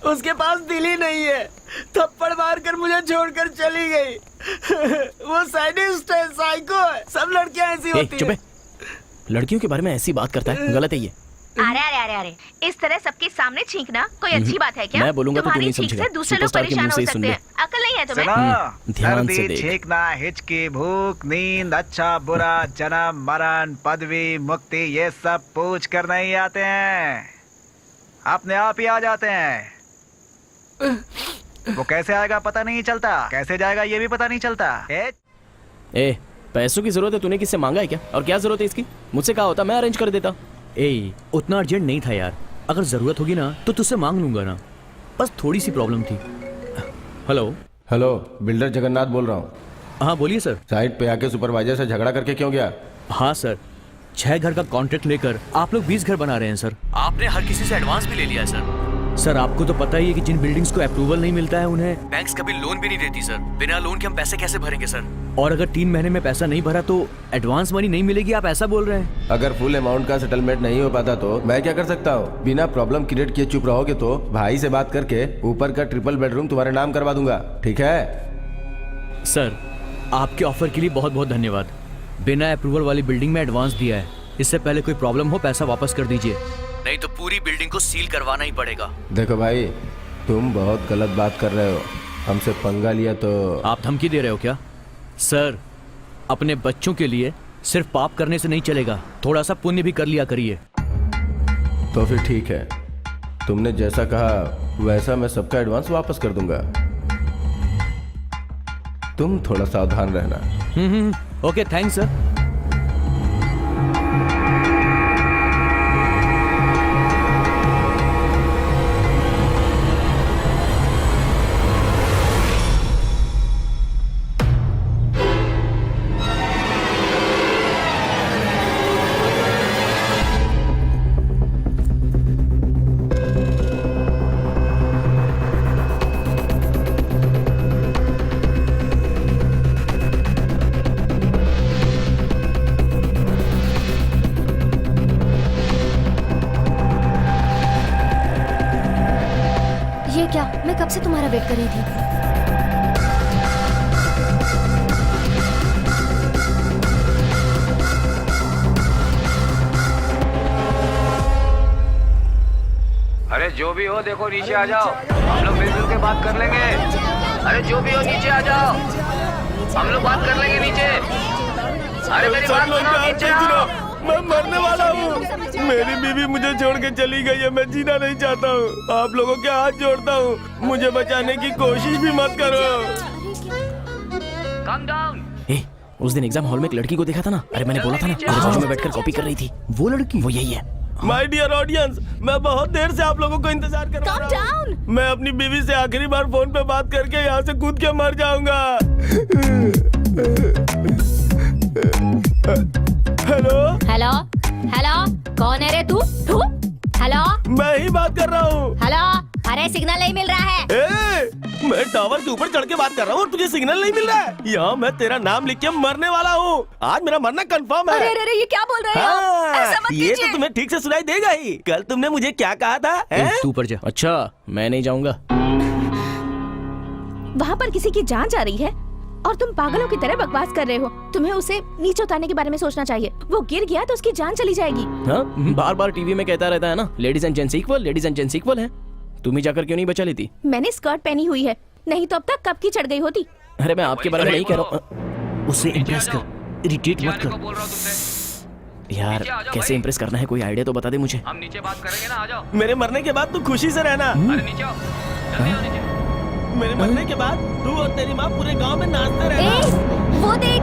उसके पास दिल ही नहीं है, थप्पड़ मार कर मुझे छोड़कर चली गई। वो साइडिस्ट है, साइको है, सब लड़कियां ऐसी होती चुप है। लड़कियों के बारे में ऐसी बात करता है, गलत है ये। अरे अरे अरे अरे, इस तरह सबके सामने छींकना कोई अच्छी बात है क्या? मैं बोलूंगा तो तू तुम्हारी नहीं छींक समझेगा। से दूसरे लोग सुपरस्टार के परेशान मुंह हो से ही सकते सुन ले। हैं। अकल नहीं है तुम्हें? ध्यान से सर्दी, देख। छींकना, हिचकी, भूख, नींद, अच्छा बुरा, जन्म, मरण, पदवी, मुक्ति, ये सब पूछ कर नहीं आते हैं, अपने आप ही आ जाते हैं। वो कैसे आएगा पता नहीं चलता, कैसे जाएगा ये भी पता नहीं चलता। ए, पैसों की जरूरत है, तूने किससे मांगा है क्या? और क्या जरूरत है इसकी? मुझसे कहा होता मैं अरेंज कर देता। ए, उतना अर्जेंट नहीं था यार। अगर जरूरत होगी ना तो तुझसे मांग लूंगा ना। बस थोड़ी सी प्रॉब्लम थी। हेलो हेलो, बिल्डर जगन्नाथ बोल रहा हूँ। हाँ बोलिए सर। साइट पे आके सुपरवाइजर से झगड़ा करके क्यों गया? हाँ सर, 6 घर का कॉन्ट्रैक्ट लेकर आप लोग 20 घर बना रहे हैं सर। आपने हर किसी से एडवांस भी ले लिया है सर। सर आपको तो पता ही है कि जिन बिल्डिंग्स को अप्रूवल नहीं मिलता है उन्हें बैंक्स कभी लोन भी नहीं देती सर। बिना लोन के हम पैसे कैसे भरेंगे सर? और अगर 3 महीने में पैसा नहीं भरा तो एडवांस मनी नहीं मिलेगी, आप ऐसा बोल रहे हैं? अगर फुल अमाउंट का सेटलमेंट नहीं हो पाता तो मैं क्या कर सकता हूँ? बिना प्रॉब्लम क्रिएट किए चुप रहोगे तो भाई से बात करके ऊपर का ट्रिपल बेडरूम तुम्हारे नाम करवा दूंगा, ठीक है? सर आपके ऑफर के लिए बहुत बहुत धन्यवाद। बिना अप्रूवल वाली बिल्डिंग में एडवांस दिया है। इससे पहले कोई प्रॉब्लम हो पैसा वापस कर दीजिए, नहीं तो पूरी बिल्डिंग को सील करवाना ही पड़ेगा। देखो भाई, तुम बहुत गलत बात कर रहे हो। हमसे पंगा लिया तो आप धमकी दे रहे हो क्या? सर अपने बच्चों के लिए सिर्फ पाप करने से नहीं चलेगा, थोड़ा सा पुण्य भी कर लिया करिए। तो फिर ठीक है, तुमने जैसा कहा वैसा मैं सबका एडवांस वापस कर दूंगा। तुम थोड़ा सावधान रहना। Okay thanks sir. ये क्या, मैं कब से तुम्हारा वेट कर रही थी। अरे जो भी हो देखो नीचे आ जाओ, हम लोग मिलजुल के बात कर लेंगे। अरे जो भी हो नीचे आ जाओ, हम लोग बात कर लेंगे नीचे। अरे मेरी बात सुनो, नीचे आओ। मैं मरने वाला हूँ। मेरी बीवी मुझे छोड़ के चली गई है, मैं जीना नहीं चाहता हूँ। आप लोगों के हाथ जोड़ता हूँ, मुझे बचाने की कोशिश भी मत करो। Calm down। ए, उस दिन एग्जाम हॉल में एक लड़की को देखा था ना? अरे मैंने बोला था ना, मेरे बाजू में बैठकर कॉपी कर रही थी। वो लड़की, वो यही है। माय डियर ऑडियंस, मैं बहुत देर से आप लोगों को इंतजार कर Calm रहा हूँ। down। मैं अपनी बीवी से आखिरी बार फोन पे बात करके यहाँ से कूद के मर जाऊंगा। हेलो हेलो हेलो, कौन है रे तू? हेलो मैं ही बात कर रहा हूँ। हेलो, अरे सिग्नल नहीं मिल रहा है। मैं टावर के ऊपर चढ़ के बात कर रहा हूँ और तुझे सिग्नल नहीं मिल रहा है। यहाँ मैं तेरा नाम लिख के मरने वाला हूँ। आज मेरा मरना कंफर्म है। अरे अरे अरे, ये क्या बोल रहे हैं आप? ऐसा मत ये कीजिए। तो तुम्हें ठीक से सुनाई देगा ही। कल तुमने मुझे क्या कहा था? तू ऊपर जा। अच्छा, मैं नहीं जाऊंगा। वहाँ पर किसी की जान जा रही है और तुम पागलों की तरह बकवास कर रहे हो। तुम्हें उसे नीचे उतारने के बारे में सोचना चाहिए। वो गिर गया तो उसकी जान चली जाएगी। हाँ, बार बार टीवी में कहता रहता है ना, ladies and gents equal, ladies and gents equal है। तुम ही जाकर क्यों नहीं बचा लेती? मैंने स्कर्ट पहनी हुई है, नहीं तो अब तक कब की चढ़ गई होती। अरे मैं आपके बारे में नहीं कह रहा हूँ। उसे इम्प्रेस कर, इरिटेट मत कर। यार कैसे इम्प्रेस करना है, कोई आइडिया तो बता दे मुझे। हम नीचे बात करेंगे ना, आ जाओ। मेरे मरने के बाद तू खुशी से रहना। अरे नीचे आओ, जल्दी आओ नीचे। मेरे मरने के बाद तू और तेरी माँ पूरे गांव में नाचते रहना। ए, वो देख।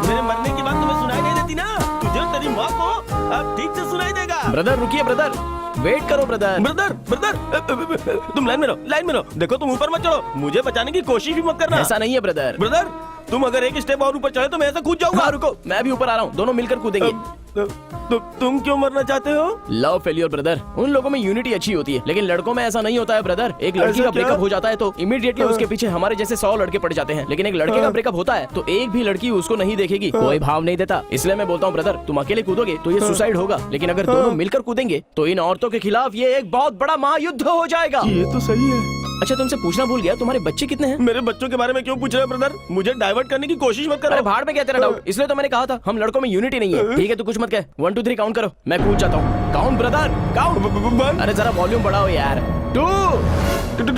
मेरे मरने के बाद तुम्हें सुनाई नहीं देती ना? तुझे और तेरी माँ को अब ठीक से सुनाई देगा। ब्रदर रुकिए, ब्रदर वेट करो ब्रदर। ब्रदर ब्रदर तुम लाइन में रहो, लाइन में रहो। देखो तुम ऊपर मत चढ़ो, मुझे बचाने की कोशिश भी मत करना। ऐसा नहीं है ब्रदर। ब्रदर तुम अगर एक स्टेप और ऊपर चढ़े तो मैं ऐसा कूद जाऊंगा। हाँ रुको, मैं भी ऊपर आ रहा हूँ, दोनों मिलकर कूदेंगे। तुम क्यों मरना चाहते हो? Love failure brother. उन लोगों में यूनिटी अच्छी होती है, लेकिन लड़कों में ऐसा नहीं होता है ब्रदर। एक लड़की ऐसा का क्या? ब्रेकअप हो जाता है तो इमीडिएटली उसके पीछे हमारे जैसे 100 लड़के पड़ जाते हैं, लेकिन एक लड़के का ब्रेकअप होता है तो एक भी लड़की उसको नहीं देखेगी, कोई भाव नहीं देता। इसलिए मैं बोलता हूँ ब्रदर, तुम अकेले कूदोगे तो ये सुसाइड होगा, लेकिन अगर दोनों मिलकर कूदेंगे तो इन औरतों के खिलाफ ये एक बहुत बड़ा महायुद्ध हो जाएगा। ये तो सही है। अच्छा तुमसे पूछना भूल गया, तुम्हारे बच्चे कितने हैं? मेरे बच्चों के बारे में क्यों पूछ रहे हो ब्रदर? मुझे डाइवर्ट करने की कोशिश मत अरे करो। भाड़ में क्या तेरा डाउट? इसलिए तो मैंने कहा था हम लड़कों में यूनिटी नहीं है। ठीक है तू कुछ मत कह, 1 2 3 काउंट करो, मैं कूद जाता हूँ। Count brother count. वन, अरे जरा वॉल्यूम बढ़ाओ यार। 2 3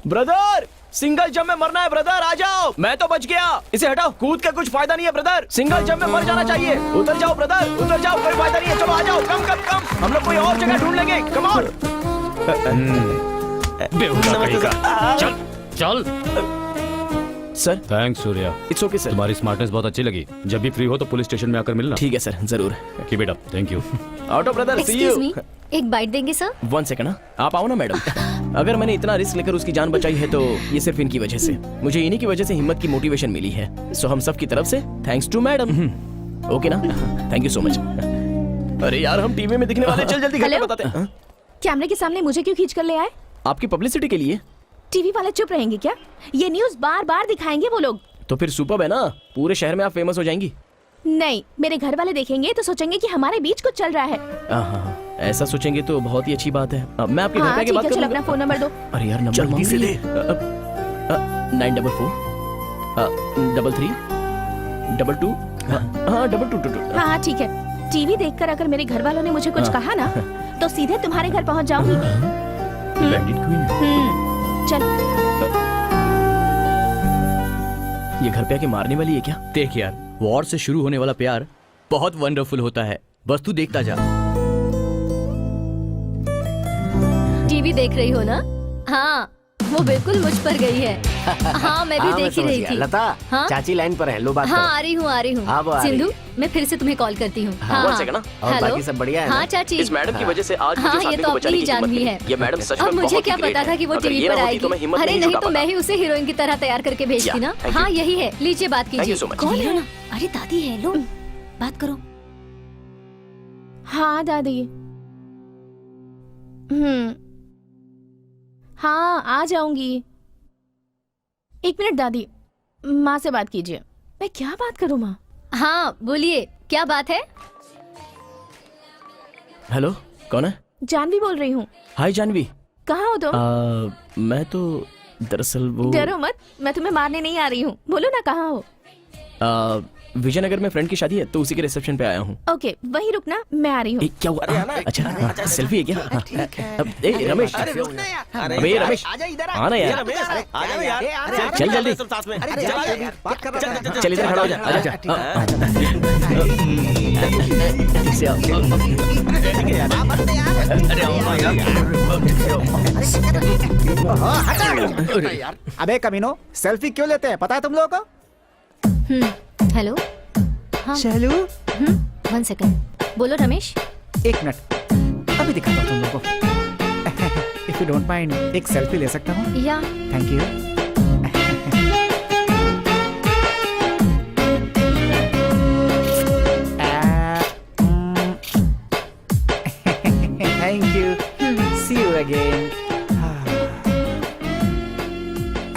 ब्रदर सिंगल जंप में मरना है ब्रदर, आ जाओ। मैं तो बच गया, इसे हटाओ। कूद के कुछ फायदा नहीं है ब्रदर, सिंगल जंप में मर जाना चाहिए। उतर जाओ ब्रदर, उतर जाओ, कोई फायदा नहीं है। चलो आ जाओ, कम कम कम, हम लोग कोई और जगह ढूंढ लेंगे। Come on. चल चल। Sir thanks Surya, it's okay sir. तुम्हारी स्मार्टनेस बहुत अच्छी लगी। जब भी फ्री हो तो पुलिस स्टेशन में आकर मिलना। ठीक है सर, जरूर। Keep it up. Thank you. Auto brother, see excuse me, you. एक बाइट देंगे सर? 1 सेकंड, आप आओ ना मैडम। अगर मैंने इतना रिस्क लेकर उसकी जान बचाई है तो ये सिर्फ इनकी वजह से। मुझे इन्हीं की वजह से हिम्मत की मोटिवेशन मिली है। सो हम सब की तरफ से थैंक्स टू मैडम। ओके ना? Thank you so much. अरे यार हम टीवी में दिखने वाले, चल जल्दी घर पे हेलो? बताते हैं। हाँ? कैमरे के सामने मुझे क्यों खींच कर ले आए? आपकी पब्लिसिटी के लिए। टीवी वाले चुप रहेंगे क्या? ये न्यूज़ बार बार दिखाएंगे वो लोग। तो फिर सुपर्ब है ना, पूरे शहर में आप फेमस हो जाएंगी। नहीं, मेरे घर वाले देखेंगे तो सोचेंगे कि हमारे बीच कुछ चल रहा है। हाँ, ऐसा सोचेंगे तो बहुत ही अच्छी बात है। मैं आपके घर हाँ पे आके ठीक बात है, चलो करूंगा। अपना फोन नंबर दो। अरे यार नंबर जल्दी से दे। 944 33 22 हाँ 2222। हाँ हाँ ठीक है। टीवी देखकर अगर मेरे घर वालों ने मुझे कुछ कहा ना तो सीधे तुम्हारे घर पहुंच जाऊंगी। Bandit queen. चल। ये घर पे आके मारने वाली है क्या? देख यार, वॉर से शुरू होने वाला प्यार बहुत वंडरफुल होता है, बस तू देखता जा। टीवी देख रही हो ना? हाँ, वो बिल्कुल मुझ पर गई है। हाँ मैं भी देख ही रही थी। लता, हाँ? चाची लाइन पर है, लो बात हाँ करो। आ रही हूँ आ रही हाँ, वो हूँ। आ रही सिंधु, है। मैं फिर से तुम्हें कॉल करती हूँ। हाँ One second ना। और हेलो? बाकी सब बढ़िया है ना? हाँ चाची। इस मैडम की वजह से आज हाँ, मुझे ये सामने तो को बचाने अपनी की जान हिम्मत भी मिली। है। ये मैडम सच में अब मुझे बहुत क्या ही great पता था है। कि वो अगर टीवी ये पर ना होती आएगी। तो मैं हिम्मत अरे नहीं नहीं जुटा तो मैं पाता। ही उसे हीरोइन की तरह तैयार करके भेजती Yeah, ना। thank हाँ you. यही है, लीजिए बात Thank you कीजिए। so much. कौन है? अरे दादी है, लो बात करो। हाँ दादी। हाँ आ जाऊंगी। 1 मिनट दादी, माँ से बात कीजिए। मैं क्या बात करूँ माँ? हाँ बोलिए, क्या बात है? हेलो, कौन है? जानवी बोल रही हूँ। हाय जानवी। कहाँ हो तुम? मैं तो दरअसल वो डरो मत, मैं तुम्हें मारने नहीं आ रही हूँ। बोलो ना कहाँ हो? विजयनगर में फ्रेंड की शादी है तो उसी के रिसेप्शन पे आया हूँ। ओके वहीं रुकना, मैं आ रही हूँ। क्या हुआ? अच्छा सेल्फी है क्या? हाँ। ए रमेश, अबे रमेश आना यार, चल जल्दी, चल इधर खड़ा हो जा, आजा। अबे कमीनो, सेल्फी क्यों लेते हैं? पता है तुम लोगों को? हेलो। हाँ चलू 1 सेकंड, बोलो रमेश। 1 मिनट, अभी दिखाता हूँ तुम लोगों को। इफ यू डोंट माइंड, एक सेल्फी ले सकता हूँ? या thank you. Thank you, see you again.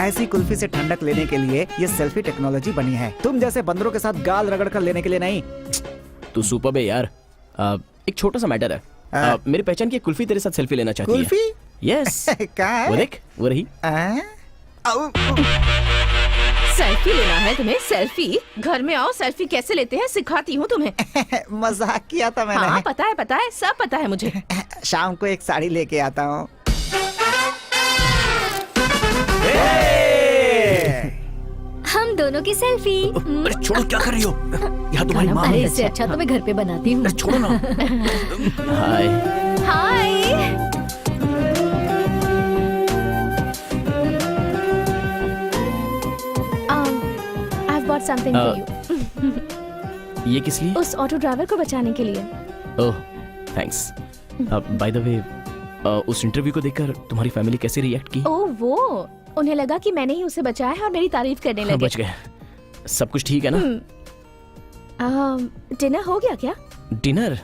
ऐसी कुल्फी से ठंडक लेने के लिए ये सेल्फी टेक्नोलॉजी बनी है, तुम जैसे बंदरों के साथ गाल रगड़ कर लेने के लिए नहीं। तू सुपर्ब है यार। एक छोटा सा मैटर है। मेरी पहचान की कुल्फी तेरे साथ सेल्फी लेना चाहती है। कुल्फी? यस। कहाँ है? वो देख, वो रही। सेल्फी लेना है तुम्हें? सेल्फी? घर में आओ, सेल्फी कैसे लेते हैं सिखाती हूँ तुम्हें। मजाक किया था मैंने। हाँ पता है, सब पता है मुझे। शाम को एक साड़ी लेके आता हूँ। हम दोनों की सेल्फी। अरे छोड़ो, क्या कर रही हो? यहाँ तुम्हारी माँ अरे है। इससे अच्छा तो मैं घर पे बनाती हूँ। छोड़ो ना। हाय। हाय। I've bought something for you. ये किस लिए? उस ऑटो ड्राइवर को बचाने के लिए। ओह थैंक्स। बाय द वे, उस इंटरव्यू को देखकर तुम्हारी फैमिली कैसे रिएक्ट की? ओह वो, उन्हें लगा कि मैंने ही उसे बचाया है और मेरी तारीफ करने लगे। बच गए। सब कुछ ठीक है ना? डिनर हो गया क्या? डिनर?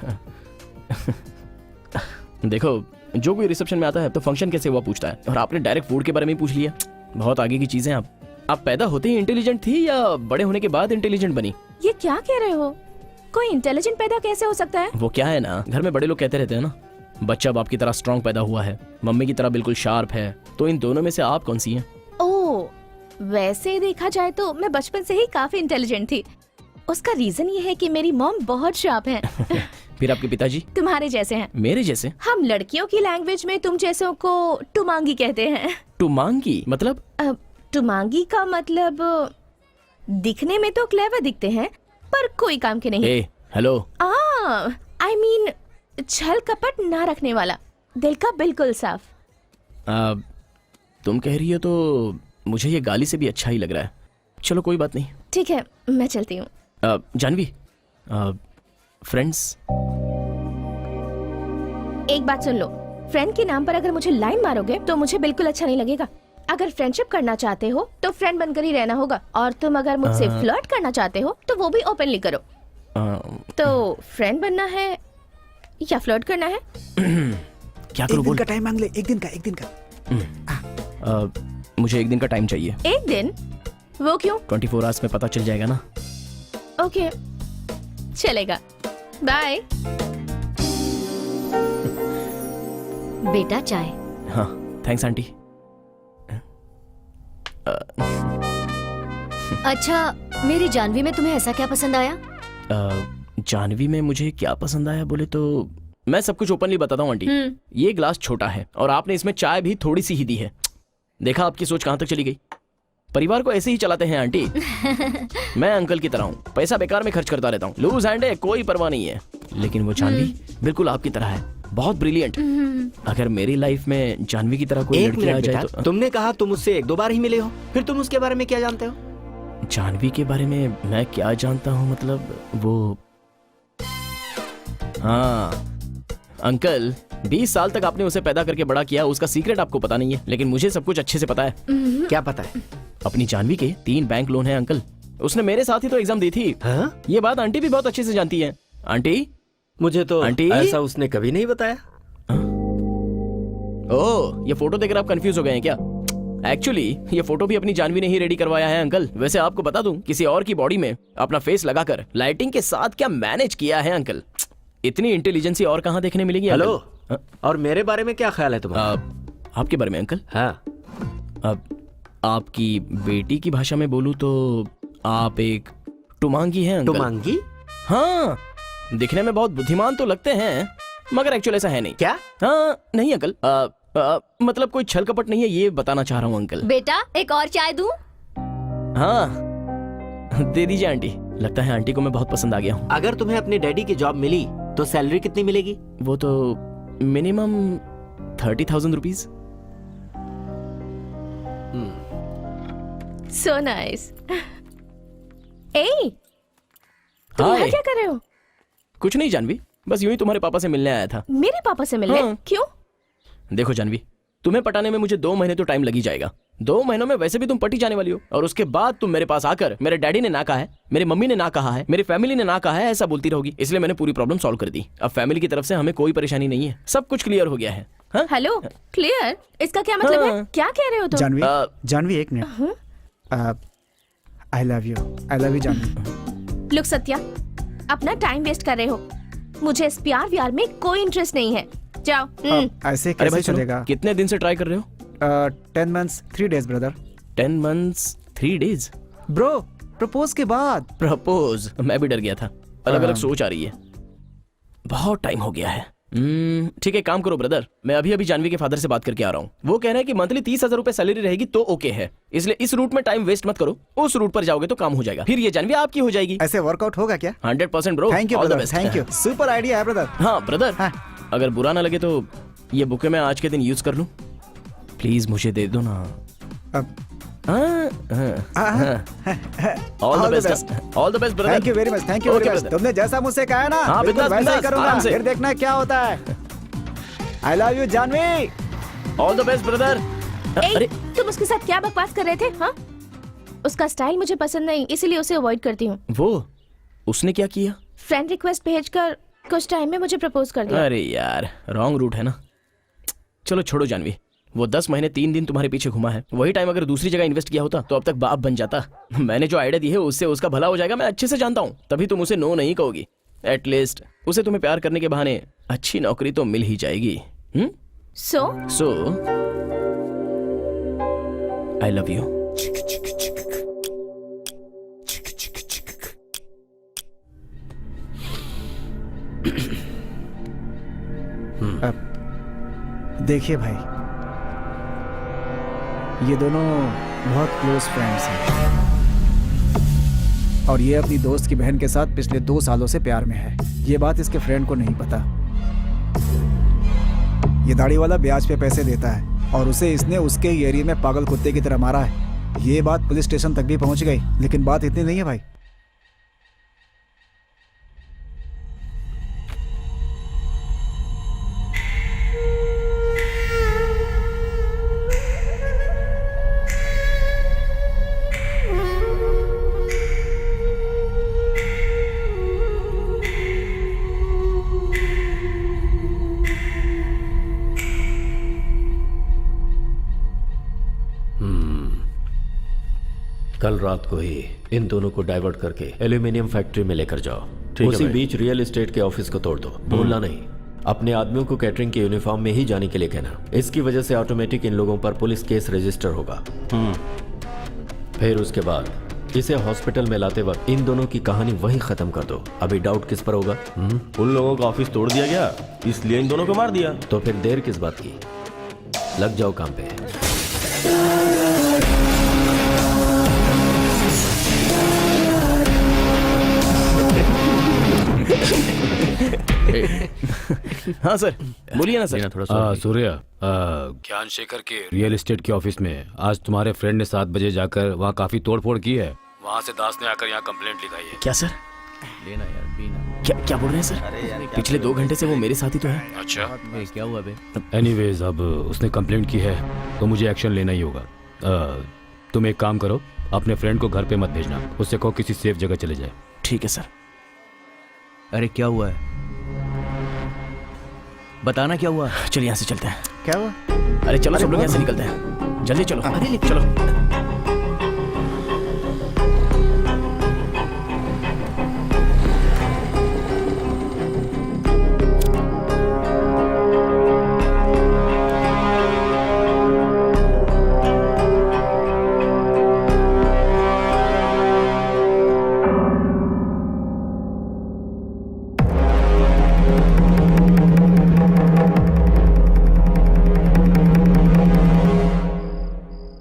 देखो जो कोई रिसेप्शन में आता है तो फंक्शन कैसे हुआ पूछता है, और आपने डायरेक्ट फूड के बारे में ही पूछ लिया। बहुत आगे की चीजें आप पैदा होते ही इंटेलिजेंट थी या बड़े होने के बाद इंटेलिजेंट बनी? ये क्या कह रहे हो? कोई इंटेलिजेंट पैदा कैसे हो सकता है? वो क्या है ना, घर में बड़े लोग कहते रहते हैं ना, बच्चा बाप की तरह स्ट्रांग पैदा हुआ है, मम्मी की तरह बिल्कुल शार्प है। तो इन दोनों में से आप कौन सी हैं? ओह, वैसे देखा जाए तो मैं बचपन से ही काफी इंटेलिजेंट थी। उसका रीजन ये है कि मेरी मॉम बहुत शार्प है। फिर आपके पिताजी? तुम्हारे जैसे हैं। मेरे जैसे? हम लड़कियों की लैंग्वेज में तुम जैसों को टुमांगी कहते हैं। टुमांगी मतलब? टुमांगी का मतलब दिखने में तो क्लेवर दिखते हैं पर कोई काम के नहीं। हेलो। आई मीन छल कपट ना रखने वाला, दिल का बिल्कुल साफ। तुम कह रही हो तो मुझे ये गाली से भी अच्छा ही लग रहा है। चलो कोई बात नहीं। ठीक है, मैं चलती हूँ। जानवी, फ्रेंड्स। एक बात सुन लो, फ्रेंड के नाम पर अगर मुझे लाइन मारोगे तो मुझे बिल्कुल अच्छा नहीं लगेगा। अगर फ्रेंडशिप करना चाहते हो तो फ्रेंड बनकर ही रहना होगा, और तुम अगर मुझसे फ्लर्ट करना चाहते हो तो वो भी ओपनली करो। तो फ्रेंड बनना है या फ्लर्ट करना है? क्या करूं? एक दिन का टाइम मांग ले, एक दिन का। मुझे एक दिन का टाइम चाहिए। एक दिन? वो क्यों? 24 आवर्स में पता चल जाएगा ना। ओके, चलेगा। बाय। बेटा चाय। हाँ, थैंक्स आंटी। अच्छा, मेरी जानवी में तुम्हें ऐसा क्या पसंद आया? जानवी में मुझे क्या पसंद आया बोले तो मैं सब कुछ ओपनली बताता हूँ आंटी। ये ग्लास छोटा है और आपने इसमें चाय भी थोड़ी सी ही दी है। देखा आपकी सोच कहाँ तक चली गई। परिवार को ऐसे ही चलाते हैं आंटी। मैं अंकल की तरह हूँ, पैसा बेकार में खर्च करता रहता हूँ, लूज हैंड है, कोई परवाह नहीं है। लेकिन वो जानवी बिल्कुल आपकी तरह है, बहुत ब्रिलियंट। अगर मेरी लाइफ में जानवी की तरह कोई लड़की आ जाए तो। तुमने कहा तुम उससे 1-2 बार ही मिले हो, फिर तुम उसके बारे में क्या जानते हो? जानवी के बारे में मैं क्या जानता हूँ मतलब वो, हाँ अंकल, 20 साल तक आपने उसे पैदा करके बड़ा किया, उसका सीक्रेट आपको पता नहीं है, लेकिन मुझे सब कुछ अच्छे से पता है। क्या पता है? अपनी जानवी के 3 बैंक लोन है अंकल। उसने मेरे साथ ही तो एग्जाम दी थी। हाँ? ये बात आंटी भी बहुत अच्छे से जानती है। आंटी, मुझे तो आंटी ऐसा उसने कभी नहीं बताया। ओह, ये फोटो देखकर आप कंफ्यूज हो गए हैं क्या? एक्चुअली ये फोटो भी अपनी जानवी ने ही रेडी करवाया है अंकल। वैसे आपको बता दूं, किसी और की बॉडी में अपना फेस लगाकर लाइटिंग के साथ क्या मैनेज किया है अंकल। इतनी इंटेलिजेंसी और कहाँ देखने मिलेगी? हेलो, और मेरे बारे में क्या ख्याल है तुम्हारा? आपके बारे में अंकल? हाँ, अब आपकी बेटी की भाषा में बोलूं तो आप एक टुमांगी हैं अंकल। टुमांगी? हाँ, दिखने में बहुत बुद्धिमान तो लगते हैं मगर एक्चुअल ऐसा है नहीं। क्या? हाँ नहीं अंकल, मतलब कोई छल कपट नहीं है, ये बताना चाह रहा हूँ अंकल। बेटा एक और चाय दूं? हाँ दे दीजिए आंटी। लगता है आंटी को मैं बहुत पसंद आ गया हूँ। अगर तुम्हें अपने डैडी की जॉब मिली तो सैलरी कितनी मिलेगी? वो तो मिनिमम 30,000 रुपीज। So nice. तुम यहाँ क्या कर रहे हो? कुछ नहीं जानवी, बस यूं ही तुम्हारे पापा से मिलने आया था। मेरे पापा से मिलने? हाँ। क्यों? देखो जानवी, तुम्हें पटाने में मुझे 2 महीने तो टाइम लग ही जाएगा। 2 महीनों में वैसे भी तुम पटी जाने वाली हो, और उसके बाद तुम मेरे पास आकर मेरे डैडी ने ना कहा है, मेरी मम्मी ने ना कहा है, मेरी फैमिली ने ना कहा है, ऐसा बोलती रहोगी। इसलिए मैंने पूरी प्रॉब्लम सॉल्व कर दी। अब फैमिली की तरफ से हमें कोई परेशानी नहीं है, सब कुछ क्लियर हो गया है। हाँ? Hello, clear? इसका क्या मतलब है? क्या कह रहे हो तुम? जानवी एक minute. I love you Janvi. Look Satya, अपना टाइम वेस्ट कर रहे हो। मुझे इस प्यार व्यार में कोई इंटरेस्ट नहीं है, जाओ। ऐसे अरे भाई कैसे चलेगा? कितने दिन से ट्राई कर रहे हो? 10 months 3 days brother. 10 months 3 days bro, propose के बाद। प्रपोज? मैं भी डर गया था। अलग अलग सोच आ रही है, बहुत टाइम हो गया है। ठीक है, काम करो ब्रदर, मैं अभी अभी जानवी के फादर से बात करके आ रहा हूँ। वो कह रहे हैं कि मंथली 30,000 रुपए सैलरी रहेगी तो ओके है। इसलिए इस रूट में टाइम वेस्ट मत करो, उस रूट पर जाओगे तो काम हो जाएगा, फिर ये जानवी आपकी हो जाएगी। ऐसे वर्कआउट होगा क्या? 100% bro. Thank you brother, thank you. Super idea है ब्रदर। हाँ ब्रदर, अगर बुरा ना लगे तो ये बुके मैं आज के दिन यूज कर लूं? प्लीज मुझे दे दो ना। All the best, all the best brother. Thank you very much, thank you very much. तुमने जैसा मुझसे कहा है ना, हाँ, बिल्कुल बिंदास, वैसा ही बिंदास, करूंगा। आराम से। फिर देखना क्या होता है। I love you Janvi. All the best brother. अरे तुम उसके साथ क्या बकवास कर रहे थे? हाँ, उसका स्टाइल मुझे पसंद नहीं, इसीलिए उसे अवॉइड करती हूँ। वो उसने क्या किया? फ्रेंड रिक्वेस्ट भेजकर कुछ टाइम में मुझे प्रपोज कर दिया। अरे यार, रॉन्ग रूट है ना। चलो छोड़ो जानवी, वो 10 महीने 3 दिन तुम्हारे पीछे घुमा है, वही टाइम अगर दूसरी जगह इन्वेस्ट किया होता तो अब तक बाप बन जाता। मैंने जो आइडिया दी है उससे उसका भला हो जाएगा, मैं अच्छे से जानता हूँ, तभी तुम उसे नो नहीं कहोगी। एटलीस्ट उसे तुम्हें प्यार करने के बहाने अच्छी नौकरी तो मिल ही जाएगी। सो आई लव यू। देखिए भाई, ये दोनों बहुत क्लोज फ्रेंड्स हैं और ये अपनी दोस्त की बहन के साथ पिछले 2 सालों से प्यार में है। ये बात इसके फ्रेंड को नहीं पता। ये दाढ़ी वाला ब्याज पे पैसे देता है और उसे इसने उसके ही एरिया में पागल कुत्ते की तरह मारा है। ये बात पुलिस स्टेशन तक भी पहुंच गई, लेकिन बात इतनी नहीं है भाई। कल रात को ही इन दोनों को डाइवर्ट करके एल्यूमिनियम फैक्ट्री में लेकर जाओ। ठीक है उसी भाई। बीच रियल एस्टेट के ऑफिस को तोड़ दो। भूलना नहीं, अपने आदमियों को कैटरिंग के यूनिफॉर्म में ही जाने के लिए कहना। इसकी वजह से ऑटोमेटिक इन लोगों पर पुलिस केस रजिस्टर होगा। फिर उसके बाद इसे हॉस्पिटल में लाते वक्त इन दोनों की कहानी वहीं खत्म कर दो। अभी डाउट किस पर होगा? उन लोगों का ऑफिस तोड़ दिया गया, इसलिए इन दोनों को मार दिया। तो फिर देर किस बात की? लग जाओ काम पे। हाँ सर, बोलिए ना सर। थोड़ा सा सूर्य, ज्ञान शेखर के रियल एस्टेट के ऑफिस में आज तुम्हारे फ्रेंड ने 7 बजे जाकर वहाँ काफी तोड़फोड़ की है। वहाँ से दास ने आकर यहाँ कंप्लेंट लिखाई है। क्या सर? लेना यार, पीना। क्या क्या बोल रहे हैं सर? पिछले 2 घंटे से वो मेरे साथ ही तो है। अच्छा, क्या हुआ बे? एनीवेज अब उसने कंप्लेंट की है तो मुझे एक्शन लेना ही होगा। तुम एक काम करो, अपने फ्रेंड को घर पे मत भेजना, उससे कहो किसी सेफ जगह चले जाए। ठीक है सर। अरे क्या हुआ है, बताना क्या हुआ। चलिए यहाँ से चलते हैं। क्या हुआ? अरे चलो सब लोग यहाँ से निकलते हैं, जल्दी चलो। अरे चलो।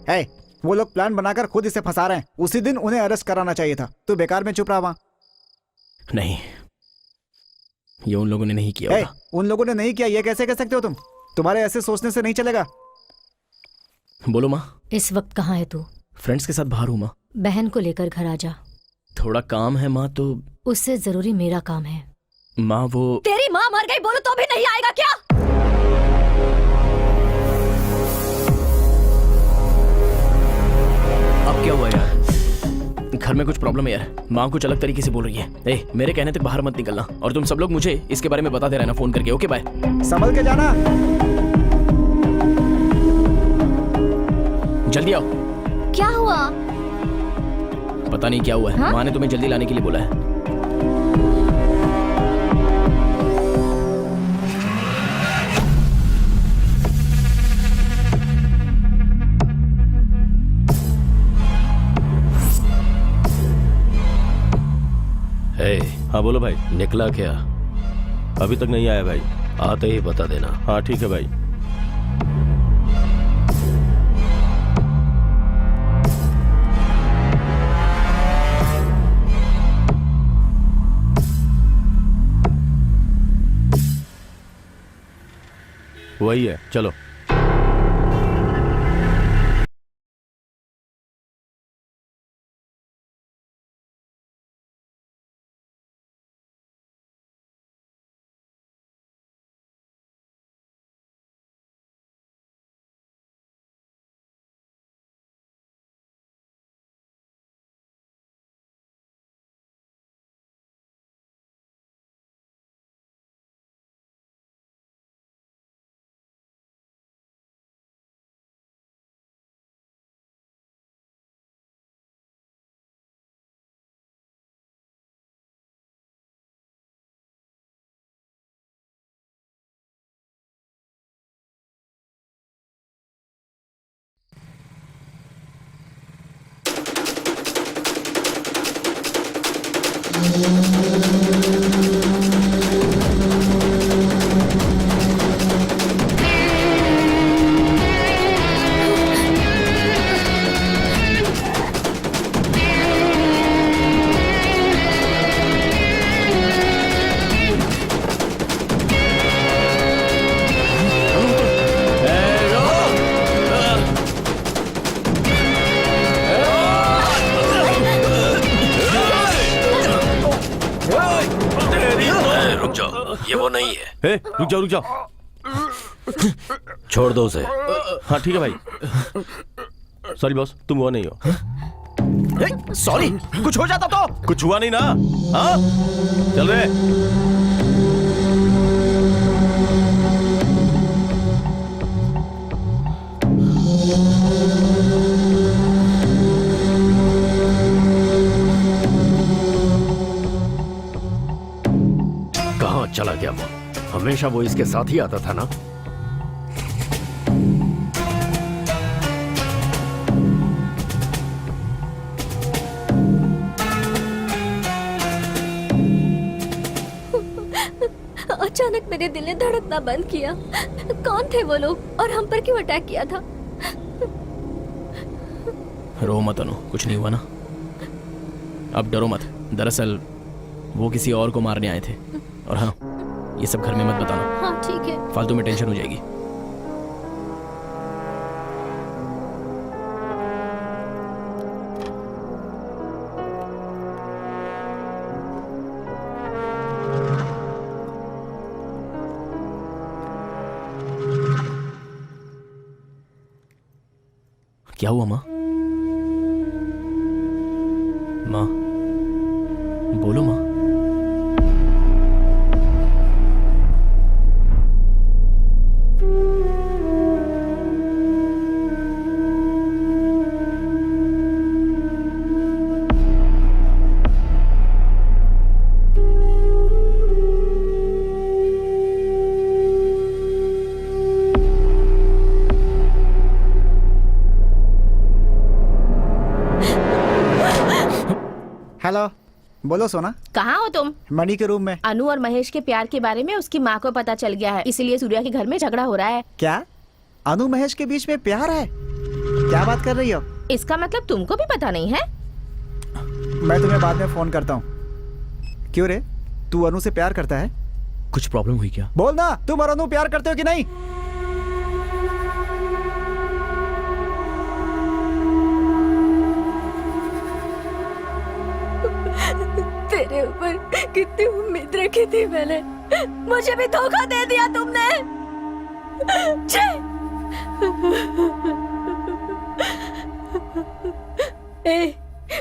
है, वो लोग प्लान बनाकर खुद इसे फंसा रहे हैं। उसी दिन उन्हें अरेस्ट कराना चाहिए था। तू बेकार में चुप रहा वहाँ। नहीं, ये उन लोगों ने नहीं किया होगा। उन लोगों ने नहीं किया, ये कैसे कह सकते हो तुम? तुम्हारे ऐसे सोचने से नहीं चलेगा। बोलो माँ। इस वक्त कहाँ है तू? फ्रेंड्स के साथ बाहर हूँ माँ। बहन को लेकर घर आ जा। थोड़ा काम है माँ। तो उससे जरूरी मेरा काम है। माँ वो तेरी माँ मर गई बोलो तो भी नहीं आएगा क्या? अब क्या हुआ यार? घर में कुछ प्रॉब्लम है यार। माँ कुछ अलग तरीके से बोल रही है। ए, मेरे कहने तक बाहर मत निकलना, और तुम सब लोग मुझे इसके बारे में बताते रहना फोन करके। Okay bye. संभल के जाना। जल्दी आओ। क्या हुआ? पता नहीं क्या हुआ है। माँ ने तुम्हें जल्दी लाने के लिए बोला है। हाँ बोलो भाई। निकला क्या? अभी तक नहीं आया भाई। आते ही बता देना। हाँ ठीक है भाई। वही है, चलो। रुक जाओ, ये वो नहीं है। ए, रुक जाओ रुक जाओ। छोड़ दो उसे। हाँ ठीक है भाई। सॉरी बॉस, तुम वो नहीं हो। सॉरी, कुछ हो जाता तो? कुछ हुआ नहीं ना? हाँ चल रहे। कहाँ चला गया वो? हमेशा वो इसके साथ ही आता था ना। अचानक मेरे दिल ने धड़कना बंद किया। कौन थे वो लोग और हम पर क्यों अटैक किया था? रो मत अनु, कुछ नहीं हुआ ना। अब डरो मत। दरअसल वो किसी और को मारने आए थे। और हाँ, ये सब घर में मत बताना। हाँ ठीक है। फालतू में टेंशन हो जाएगी। क्या हुआ माँ? माँ बोलो माँ। हेलो, बोलो सोना। कहाँ हो तुम? मणि के रूम में। अनु और महेश के प्यार के बारे में उसकी माँ को पता चल गया है, इसीलिए सूर्या के घर में झगड़ा हो रहा है। क्या अनु महेश के बीच में प्यार है? क्या बात कर रही हो? इसका मतलब तुमको भी पता नहीं है? मैं तुम्हें बाद में फोन करता हूँ। क्यों रे, तू अनु से प्यार करता है? कुछ प्रॉब्लम हुई क्या? बोल ना, तुम और अनु प्यार करते हो कि नहीं? तेरे ऊपर कितनी उम्मीद रखी थी मैंने, मुझे भी धोखा दे दिया तुमने। छे! ए,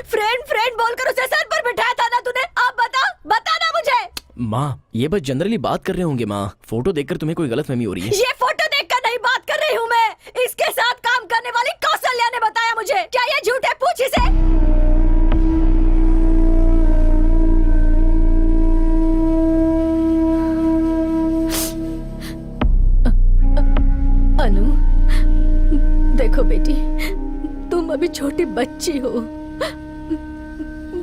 फ्रेंड बोलकर उसे सर पर बिठाया था ना तूने? अब बता ना मुझे। माँ, ये बस जनरली बात कर रहे होंगे माँ। फोटो देखकर तुम्हें कोई गलतफहमी हो रही है। ये फोटो देखकर नहीं बात कर रही हूँ मैं, इसके साथ काम करने वाली कौशल्या ने बताया मुझे। क्या ये झूठ है? पूछ इसे। अनु, देखो बेटी, तुम अभी छोटी बच्ची हो।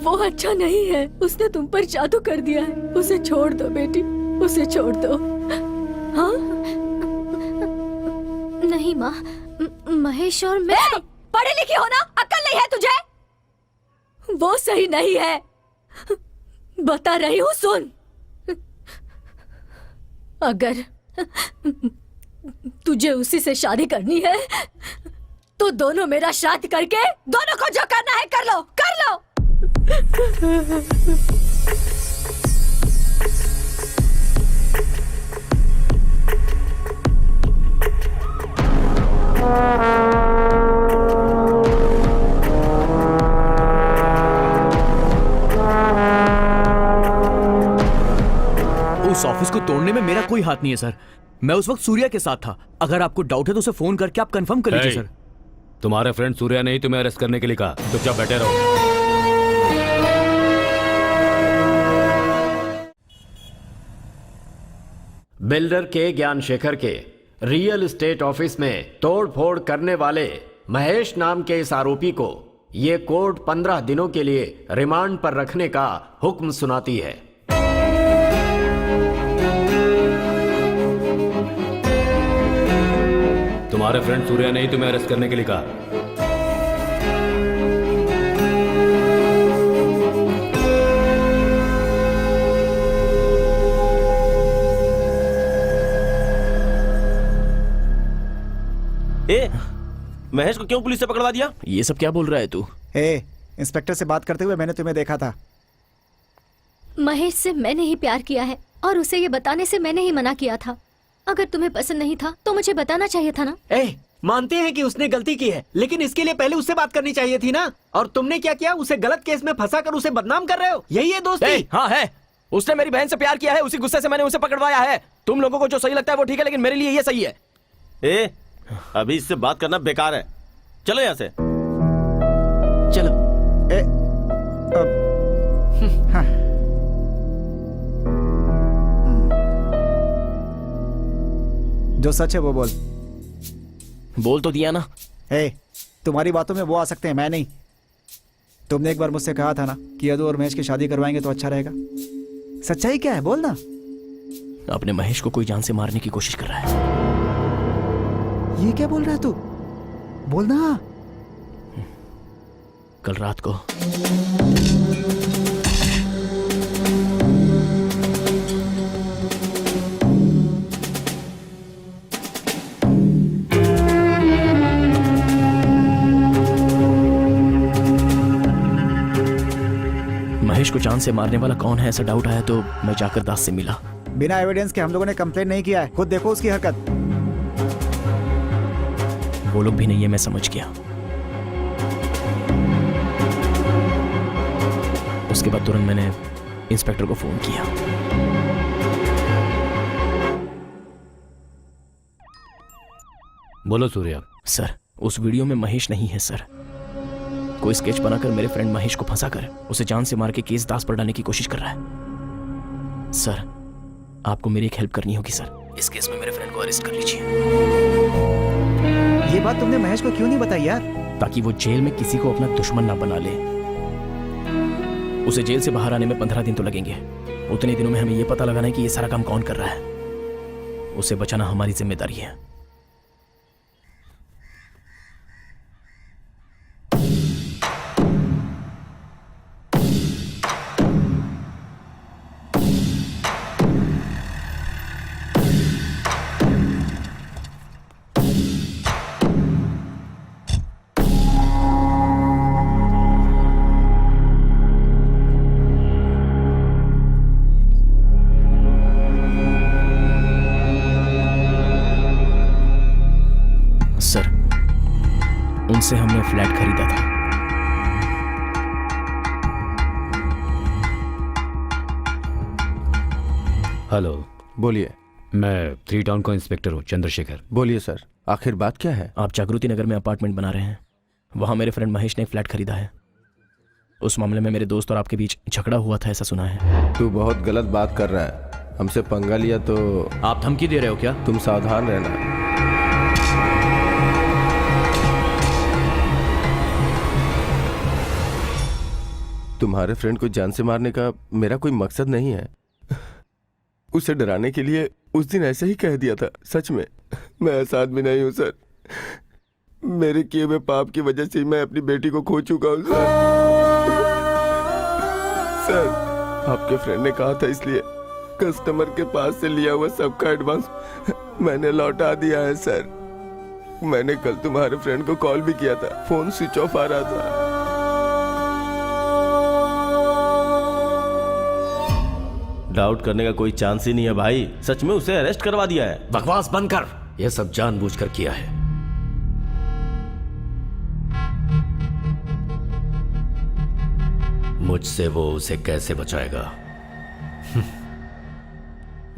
वो अच्छा नहीं है, उसने तुम पर जादू कर दिया है। उसे छोड़ दो बेटी, उसे छोड़ दो। हाँ? नहीं माँ, महेश और मैं पढ़ी लिखी हो ना, अक्ल नहीं है तुझे? वो सही नहीं है, बता रही हूँ सुन। अगर तुझे उसी से शादी करनी है तो दोनों मेरा शादी करके दोनों को जो करना है कर लो, कर लो। उस ऑफिस को तोड़ने में मेरा कोई हाथ नहीं है सर। मैं उस वक्त सूर्या के साथ था। अगर आपको डाउट है तो उसे फोन करके आप कंफर्म कर लीजिए सर। तुम्हारे फ्रेंड सूर्या ने ही तुम्हें अरेस्ट करने के लिए कहा, चुपचाप बैठे रहो। बिल्डर के ज्ञानशेखर के रियल एस्टेट ऑफिस में तोड़फोड़ करने वाले महेश नाम के इस आरोपी को ये कोर्ट 15 दिनों के लिए रिमांड पर रखने का हुक्म सुनाती है। तुम्हारे फ्रेंड सूर्या ने ही तुम्हें अरेस्ट करने के लिए कहा। ए, महेश को क्यों पुलिस से पकड़वा दिया? ये सब क्या बोल रहा है तू? इंस्पेक्टर से बात करते हुए मैंने तुम्हें देखा था। महेश से मैंने ही प्यार किया है, और उसे ये बताने से मैंने ही मना किया था। अगर तुम्हें पसंद नहीं था तो मुझे बताना चाहिए था ना। मानते हैं कि उसने गलती की है, लेकिन इसके लिए पहले उससे बात करनी चाहिए थी ना। और तुमने क्या किया? उसे गलत केस में फंसा कर उसे बदनाम कर रहे हो। यही है दोस्ती। हाँ है, उसने मेरी बहन से प्यार किया है, उसी गुस्से से मैंने उसे पकड़वाया है। तुम लोगों को जो सही लगता है वो ठीक है, लेकिन मेरे लिए ये सही है। अभी इससे बात करना बेकार है, चलो यहाँ से। चलो। जो सच है वो बोल। बोल तो दिया ना। तुम्हारी बातों में वो आ सकते हैं, मैं नहीं। तुमने एक बार मुझसे कहा था ना कि यदु और महेश की शादी करवाएंगे तो अच्छा रहेगा। सच्चाई क्या है, बोल ना। अपने महेश को कोई जान से मारने की कोशिश कर रहा है। ये क्या बोल रहा है तू? बोलना। कल रात को महेश को जान से मारने वाला कौन है ऐसा डाउट आया तो मैं जाकर दास से मिला। बिना एविडेंस के हम लोगों ने कंप्लेंट नहीं किया है, खुद देखो उसकी हरकत। वो लोग भी नहीं है, मैं समझ गया। उसके बाद तुरंत मैंने इंस्पेक्टर को फोन किया। बोलो सूर्या। सर, उस वीडियो में महेश नहीं है सर। कोई स्केच बनाकर मेरे फ्रेंड महेश को फंसाकर उसे जान से मार के केस दास पर डालने की कोशिश कर रहा है। सर, आपको मेरी एक हेल्प करनी होगी सर। इस केस में मेरे फ्रेंड को अरेस्ट कर लीजिए। ये बात तुमने महेश को क्यों नहीं बताई यार? ताकि वो जेल में किसी को अपना दुश्मन ना बना ले। उसे जेल से बाहर आने में 15 दिन तो लगेंगे। उतने दिनों में हमें यह पता लगाना है कि ये सारा काम कौन कर रहा है। उसे बचाना हमारी जिम्मेदारी है। उनसे हमने फ्लैट खरीदा था। हेलो। बोलिए। मैं 3 टाउन का इंस्पेक्टर हूँ, चंद्रशेखर। बोलिए सर, आखिर बात क्या है? आप जागृति नगर में अपार्टमेंट बना रहे हैं, वहां मेरे फ्रेंड महेश ने एक फ्लैट खरीदा है। उस मामले में मेरे दोस्त और आपके बीच झगड़ा हुआ था, ऐसा सुना है। तू बहुत गलत बात कर रहा है। हमसे पंगा लिया तो आप धमकी दे रहे हो क्या? तुम सावधान रहना। तुम्हारे फ्रेंड को जान से मारने का मेरा कोई मकसद नहीं है। उसे डराने के लिए उस दिन ऐसे ही कह दिया था। सच में मैं ऐसा आदमी नहीं हूं सर। मेरे किए हुए पाप की वजह से मैं अपनी बेटी को खो चुका हूं सर। सर, आपके फ्रेंड ने कहा था, इसलिए कस्टमर के पास से लिया हुआ सबका एडवांस मैंने लौटा दिया है सर। मैंने कल तुम्हारे फ्रेंड को कॉल भी किया था, फोन स्विच ऑफ आ रहा था। डाउट करने का कोई चांस ही नहीं है भाई। सच में उसे अरेस्ट करवा दिया है। बकवास बंद कर। यह सब जानबूझकर किया है। मुझसे वो उसे कैसे बचाएगा?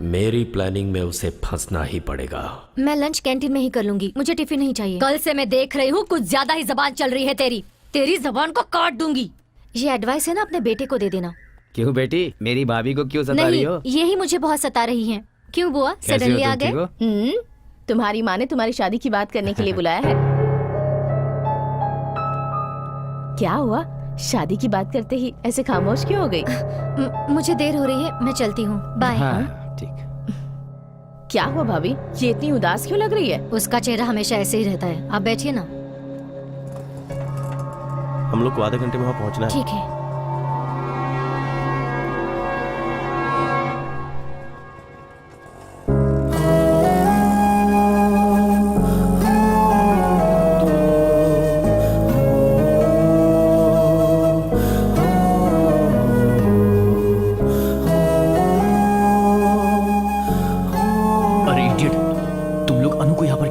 मेरी प्लानिंग में उसे फंसना ही पड़ेगा। मैं लंच कैंटीन में ही कर लूंगी, मुझे टिफिन नहीं चाहिए। कल से मैं देख रही हूँ कुछ ज्यादा ही जबान चल रही है तेरी। तेरी जबान को काट दूंगी। ये एडवाइस है ना, अपने बेटे को दे देना। क्यों बेटी, मेरी भाभी को क्यों सता रही हो? यही मुझे बहुत सता रही हैं। क्यों बुआ, सडनली आ गए? तुम्हारी माँ ने तुम्हारी शादी की बात करने के लिए बुलाया है। क्या हुआ, शादी की बात करते ही ऐसे खामोश क्यों हो गई? मुझे देर हो रही है, मैं चलती हूँ। बाय। ठीक। क्या हुआ भाभी, ये इतनी उदास क्यों लग रही है? उसका चेहरा हमेशा ऐसे ही रहता है। आप बैठिए ना। हम लोग को आधे घंटे में वहाँ पहुँचना है। ठीक है।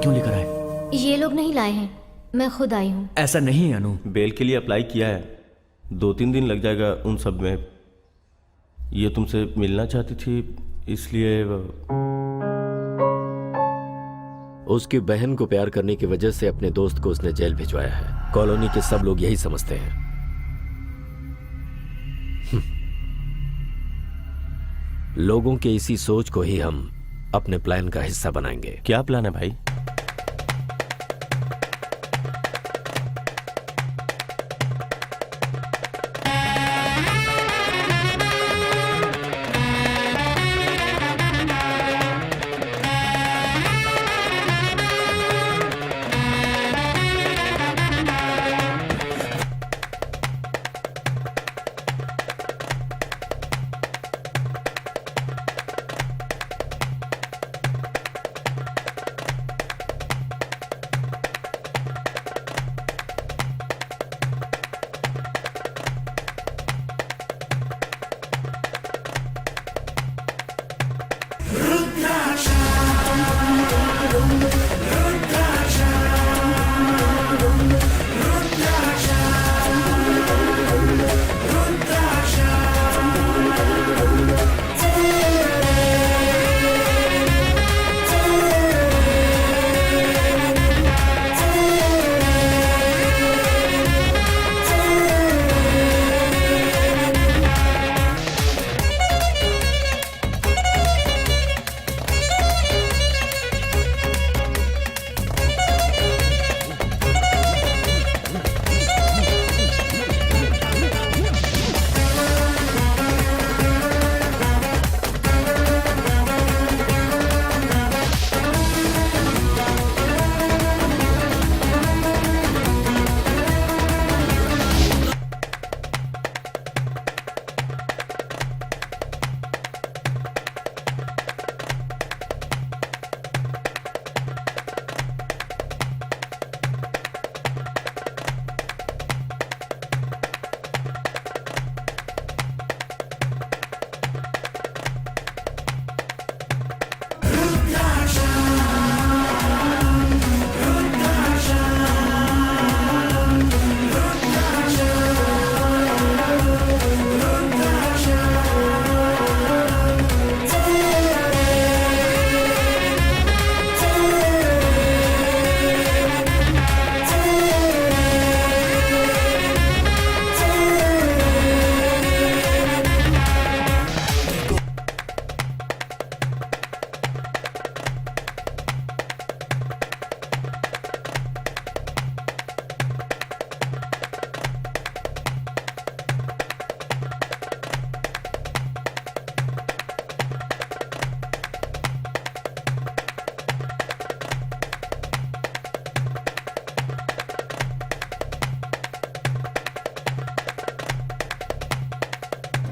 क्यों लेकर आए? ये लोग नहीं लाए हैं, मैं खुद आई हूँ। ऐसा नहीं है अनु। बेल के लिए अप्लाई किया है, 2-3 दिन लग जाएगा उन सब में। ये तुमसे मिलना चाहती थी इसलिए उसकी बहन को प्यार करने की वजह से अपने दोस्त को उसने जेल भिजवाया है। कॉलोनी के सब लोग यही समझते हैं। लोगों के इसी सोच को ही हम अपने प्लान का हिस्सा बनाएंगे। क्या प्लान है भाई?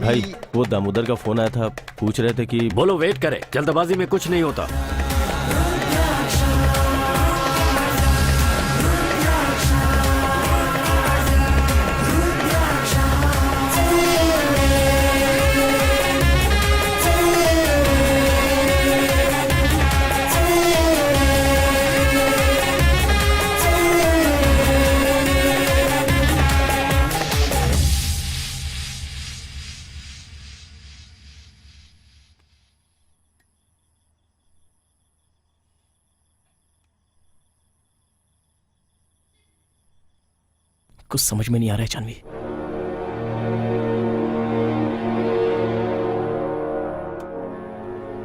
भाई वो दामोदर का फोन आया था, पूछ रहे थे कि बोलो वेट करे, जल्दबाजी में कुछ नहीं होता। कुछ समझ में नहीं आ रहा है जानवी।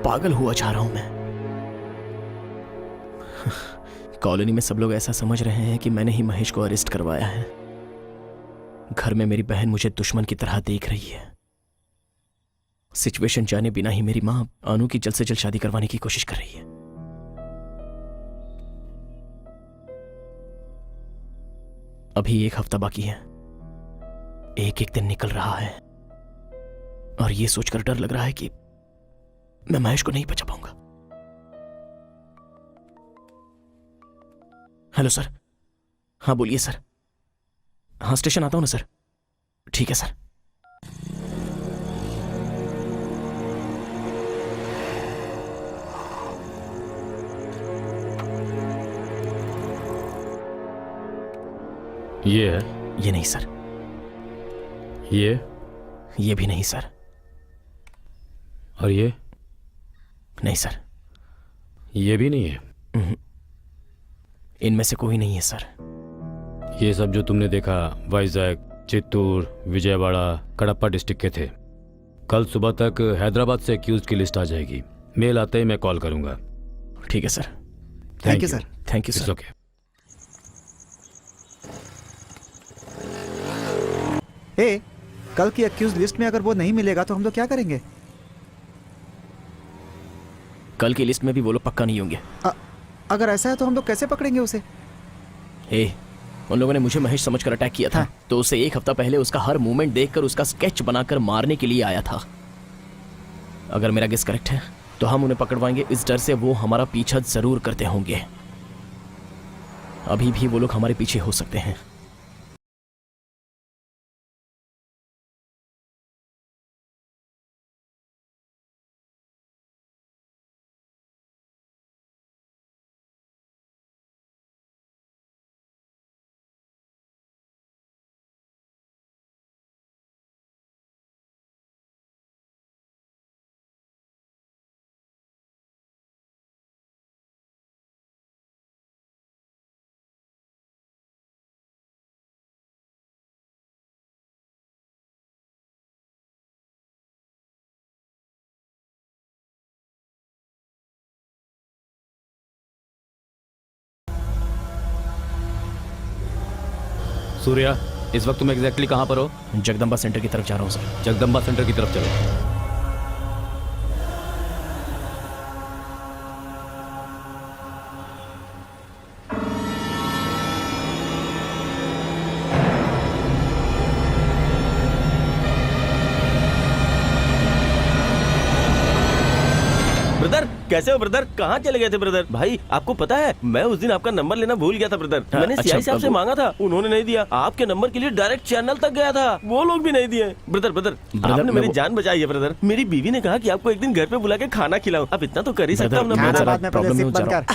पागल हुआ जा रहा हूं मैं। कॉलोनी में सब लोग ऐसा समझ रहे हैं कि मैंने ही महेश को अरेस्ट करवाया है। घर में मेरी बहन मुझे दुश्मन की तरह देख रही है। सिचुएशन जाने बिना ही मेरी मां अनु की जल्द से जल्द शादी करवाने की कोशिश कर रही है। अभी 1 हफ्ता बाकी है, एक एक दिन निकल रहा है और ये सोचकर डर लग रहा है कि मैं महेश को नहीं बचा पाऊंगा। Hello sir. हाँ बोलिए सर। हाँ स्टेशन आता हूं ना सर। ठीक है सर। ये है, ये नहीं सर, ये भी नहीं सर, और ये नहीं सर, ये भी नहीं है। इनमें से कोई नहीं है सर। ये सब जो तुमने देखा वाइजैक, चित्तूर, विजयवाड़ा, कडप्पा डिस्ट्रिक्ट के थे। कल सुबह तक हैदराबाद से एक्यूज की लिस्ट आ जाएगी। मेल आते ही मैं कॉल करूंगा। ठीक है sir. Thank you sir. Thank you sir. Okay. ए, कल की एक्यूज लिस्ट में अगर वो नहीं मिलेगा तो हम लोग क्या करेंगे? कल की लिस्ट में भी वो लोग पक्का नहीं होंगे। अगर ऐसा है तो हम लोग कैसे पकड़ेंगे उसे? उन लोगों ने मुझे महेश समझकर अटैक किया था। तो उसे 1 हफ्ता पहले उसका हर मूवमेंट देखकर उसका स्केच बनाकर मारने के लिए आया था। अगर मेरा गेस करेक्ट है तो हम उन्हें पकड़वाएंगे। इस डर से वो हमारा पीछा जरूर करते होंगे। अभी भी वो लोग हमारे पीछे हो सकते हैं। सूर्या, इस वक्त तुम एग्जैक्टली कहाँ पर हो? जगदम्बा सेंटर की तरफ जा रहा हूँ सर। जगदम्बा सेंटर की तरफ चलो। ब्रदर कैसे हो ब्रदर? कहाँ चले गए थे ब्रदर? भाई आपको पता है मैं उस दिन आपका नंबर लेना भूल गया था ब्रदर। मैंने सीआई साहब से मांगा था, उन्होंने नहीं दिया। आपके नंबर के लिए डायरेक्ट चैनल तक गया था, वो लोग भी नहीं दिए। ब्रदर आपने मेरी जान बचाई है ब्रदर। मेरी बीवी ने कहा कि आपको एक दिन घर पे बुला के खाना खिलाऊं। अब इतना तो कर ही सकता हूँ ना ब्रदर।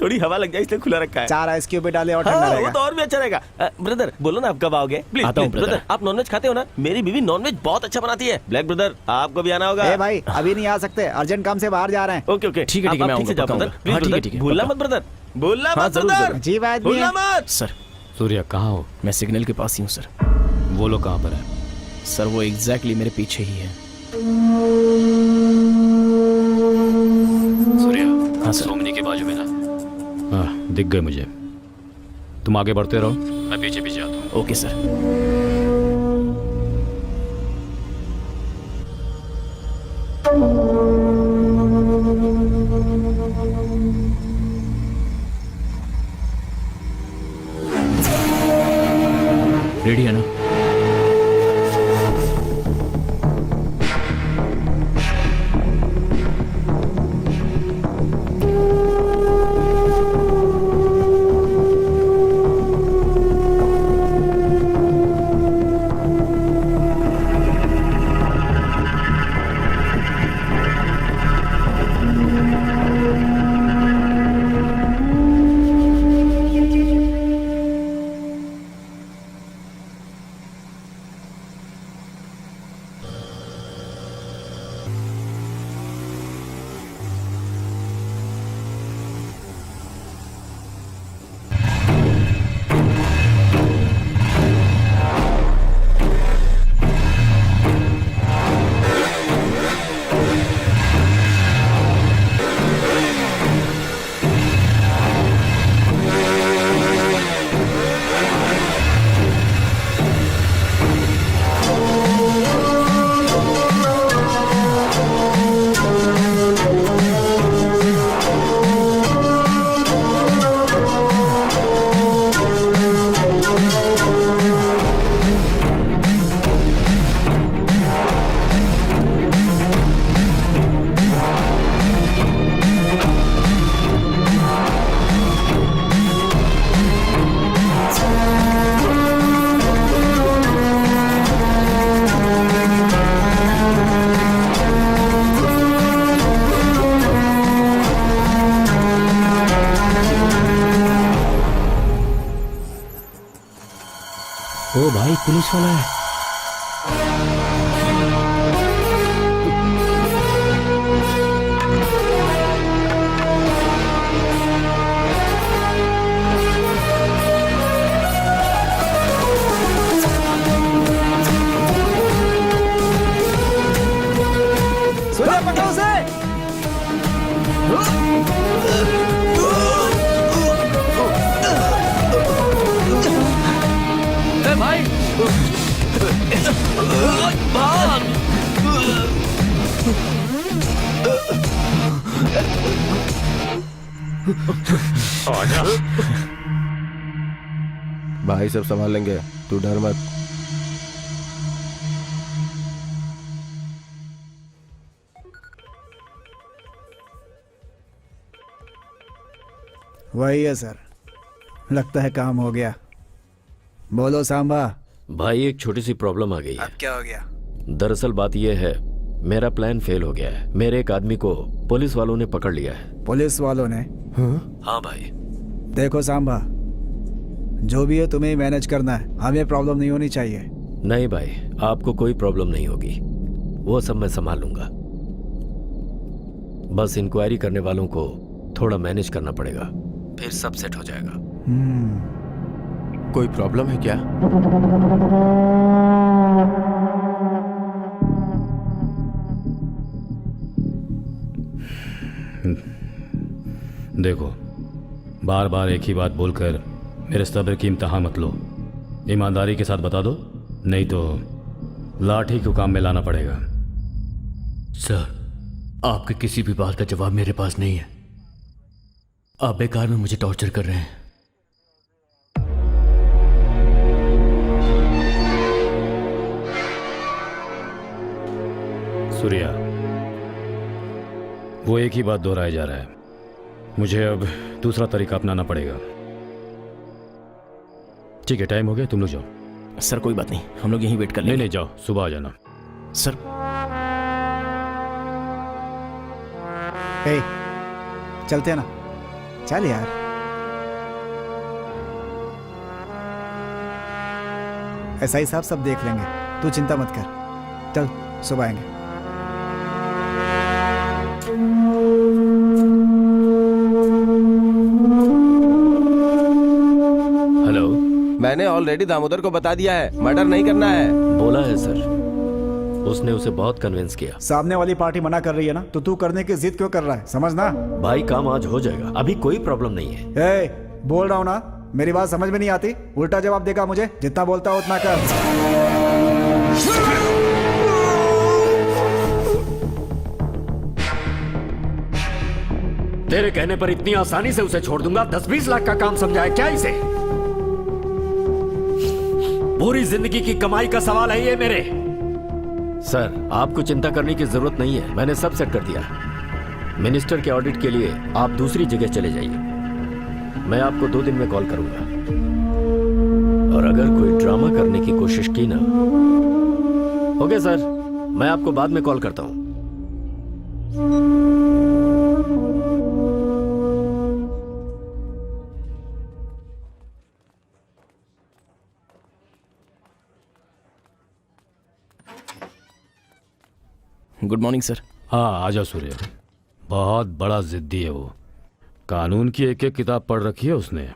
थोड़ी हवा लग जाए इसलिए खुला रखा है। 4 आइस क्यूब भी डाले और ठंडा रहेगा। वो तो और भी अच्छा रहेगा। ब्रदर बोलो ना आप कब आओगे? Please brother. आप नॉनवेज खाते हो ना? मेरी बीवी नॉनवेज बहुत अच्छा बनाती है। ब्लैक ब्रदर आपको भी आना होगा। ए भाई अभी नहीं आ सकते, अर्जेंट काम से बाहर जा रहे हैं। ओके ठीक है, मैं आऊंगा, पक्का आऊंगा। प्लीज भूलना मत ब्रदर, भूलना मत ब्रदर। जी बात भी भूलना है। मत। सर सूर्या कहाँ हो? मैं सिग्नल के पास ही हूँ सर। वो लोग कहाँ पर है? सर वो एग्जैक्टली मेरे पीछे ही है। सूर्या, हाँ सर। सोमनी के बाजू में ना। हाँ, दिख गए मुझे। तुम आगे बढ़ते रहो, मैं पीछे पीछे आता हूँ। Okay sir. रेडी है ना? ओ भाई पुलिस वाला है। सूर्या पकड़ो उसे। भाई भाई सब संभाल लेंगे, तू डर मत। वही है सर, लगता है काम हो गया। बोलो सांबा। भाई एक छोटी सी प्रॉब्लम आ गई है। अब क्या हो गया? दरअसल बात यह है, मेरा प्लान फेल हो गया है। मेरे एक आदमी को पुलिस वालों ने पकड़ लिया है। पुलिस वालों ने? हाँ भाई। देखो सांबा, जो भी है तुम्हें ही मैनेज करना है, हमें प्रॉब्लम नहीं होनी चाहिए। नहीं भाई, आपको कोई प्रॉब्लम नहीं होगी, वो सब मैं संभाल लूंगा। बस इंक्वायरी करने वालों को थोड़ा मैनेज करना पड़ेगा, फिर सब सेट हो जाएगा। कोई प्रॉब्लम है क्या? देखो, बार बार एक ही बात बोलकर मेरे सब्र की इम्तिहान मत लो। ईमानदारी के साथ बता दो, नहीं तो लाठी को काम में लाना पड़ेगा। सर, आपके किसी भी बात का जवाब मेरे पास नहीं है। आप बेकार में मुझे टॉर्चर कर रहे हैं। सूर्या, वो एक ही बात दोहराया जा रहा है। मुझे अब दूसरा तरीका अपनाना पड़ेगा। ठीक है, टाइम हो गया, तुम लोग जाओ। सर कोई बात नहीं, हम लोग यहीं वेट कर लेंगे। नहीं जाओ, सुबह आ जाना। सर ए, चलते हैं ना? चल यार। एसआई साहब सब देख लेंगे, तू चिंता मत कर। चल, सुबह आएंगे। हेलो। मैंने ऑलरेडी दामोदर को बता दिया है, मर्डर नहीं करना है। बोला है सर, उसने उसे बहुत कन्विंस किया। सामने वाली पार्टी मना कर रही है ना, तो तू करने की जिद क्यों कर रहा है? समझना भाई, काम आज हो जाएगा, अभी कोई प्रॉब्लम नहीं है। ए, बोल रहा हूँ ना, मेरी बात समझ में नहीं आती? उल्टा जवाब देगा मुझे, जितना बोलता हो उतना कर। तेरे कहने पर इतनी आसानी से उसे छोड़ दूंगा? 10-20 लाख का काम समझा है क्या इसे? पूरी जिंदगी की कमाई का सवाल है ये मेरे। सर, आपको चिंता करने की जरूरत नहीं है, मैंने सब सेट कर दिया। मिनिस्टर के ऑडिट के लिए आप दूसरी जगह चले जाइए। मैं आपको 2 दिन में कॉल करूंगा, और अगर कोई ड्रामा करने की कोशिश की ना। ओके सर, मैं आपको बाद में कॉल करता हूं। Good morning sir. हाँ, आ जाओ सूर्य। बहुत बड़ा जिद्दी है वो। कानून की एक एक किताब पढ़ रखी है उसने,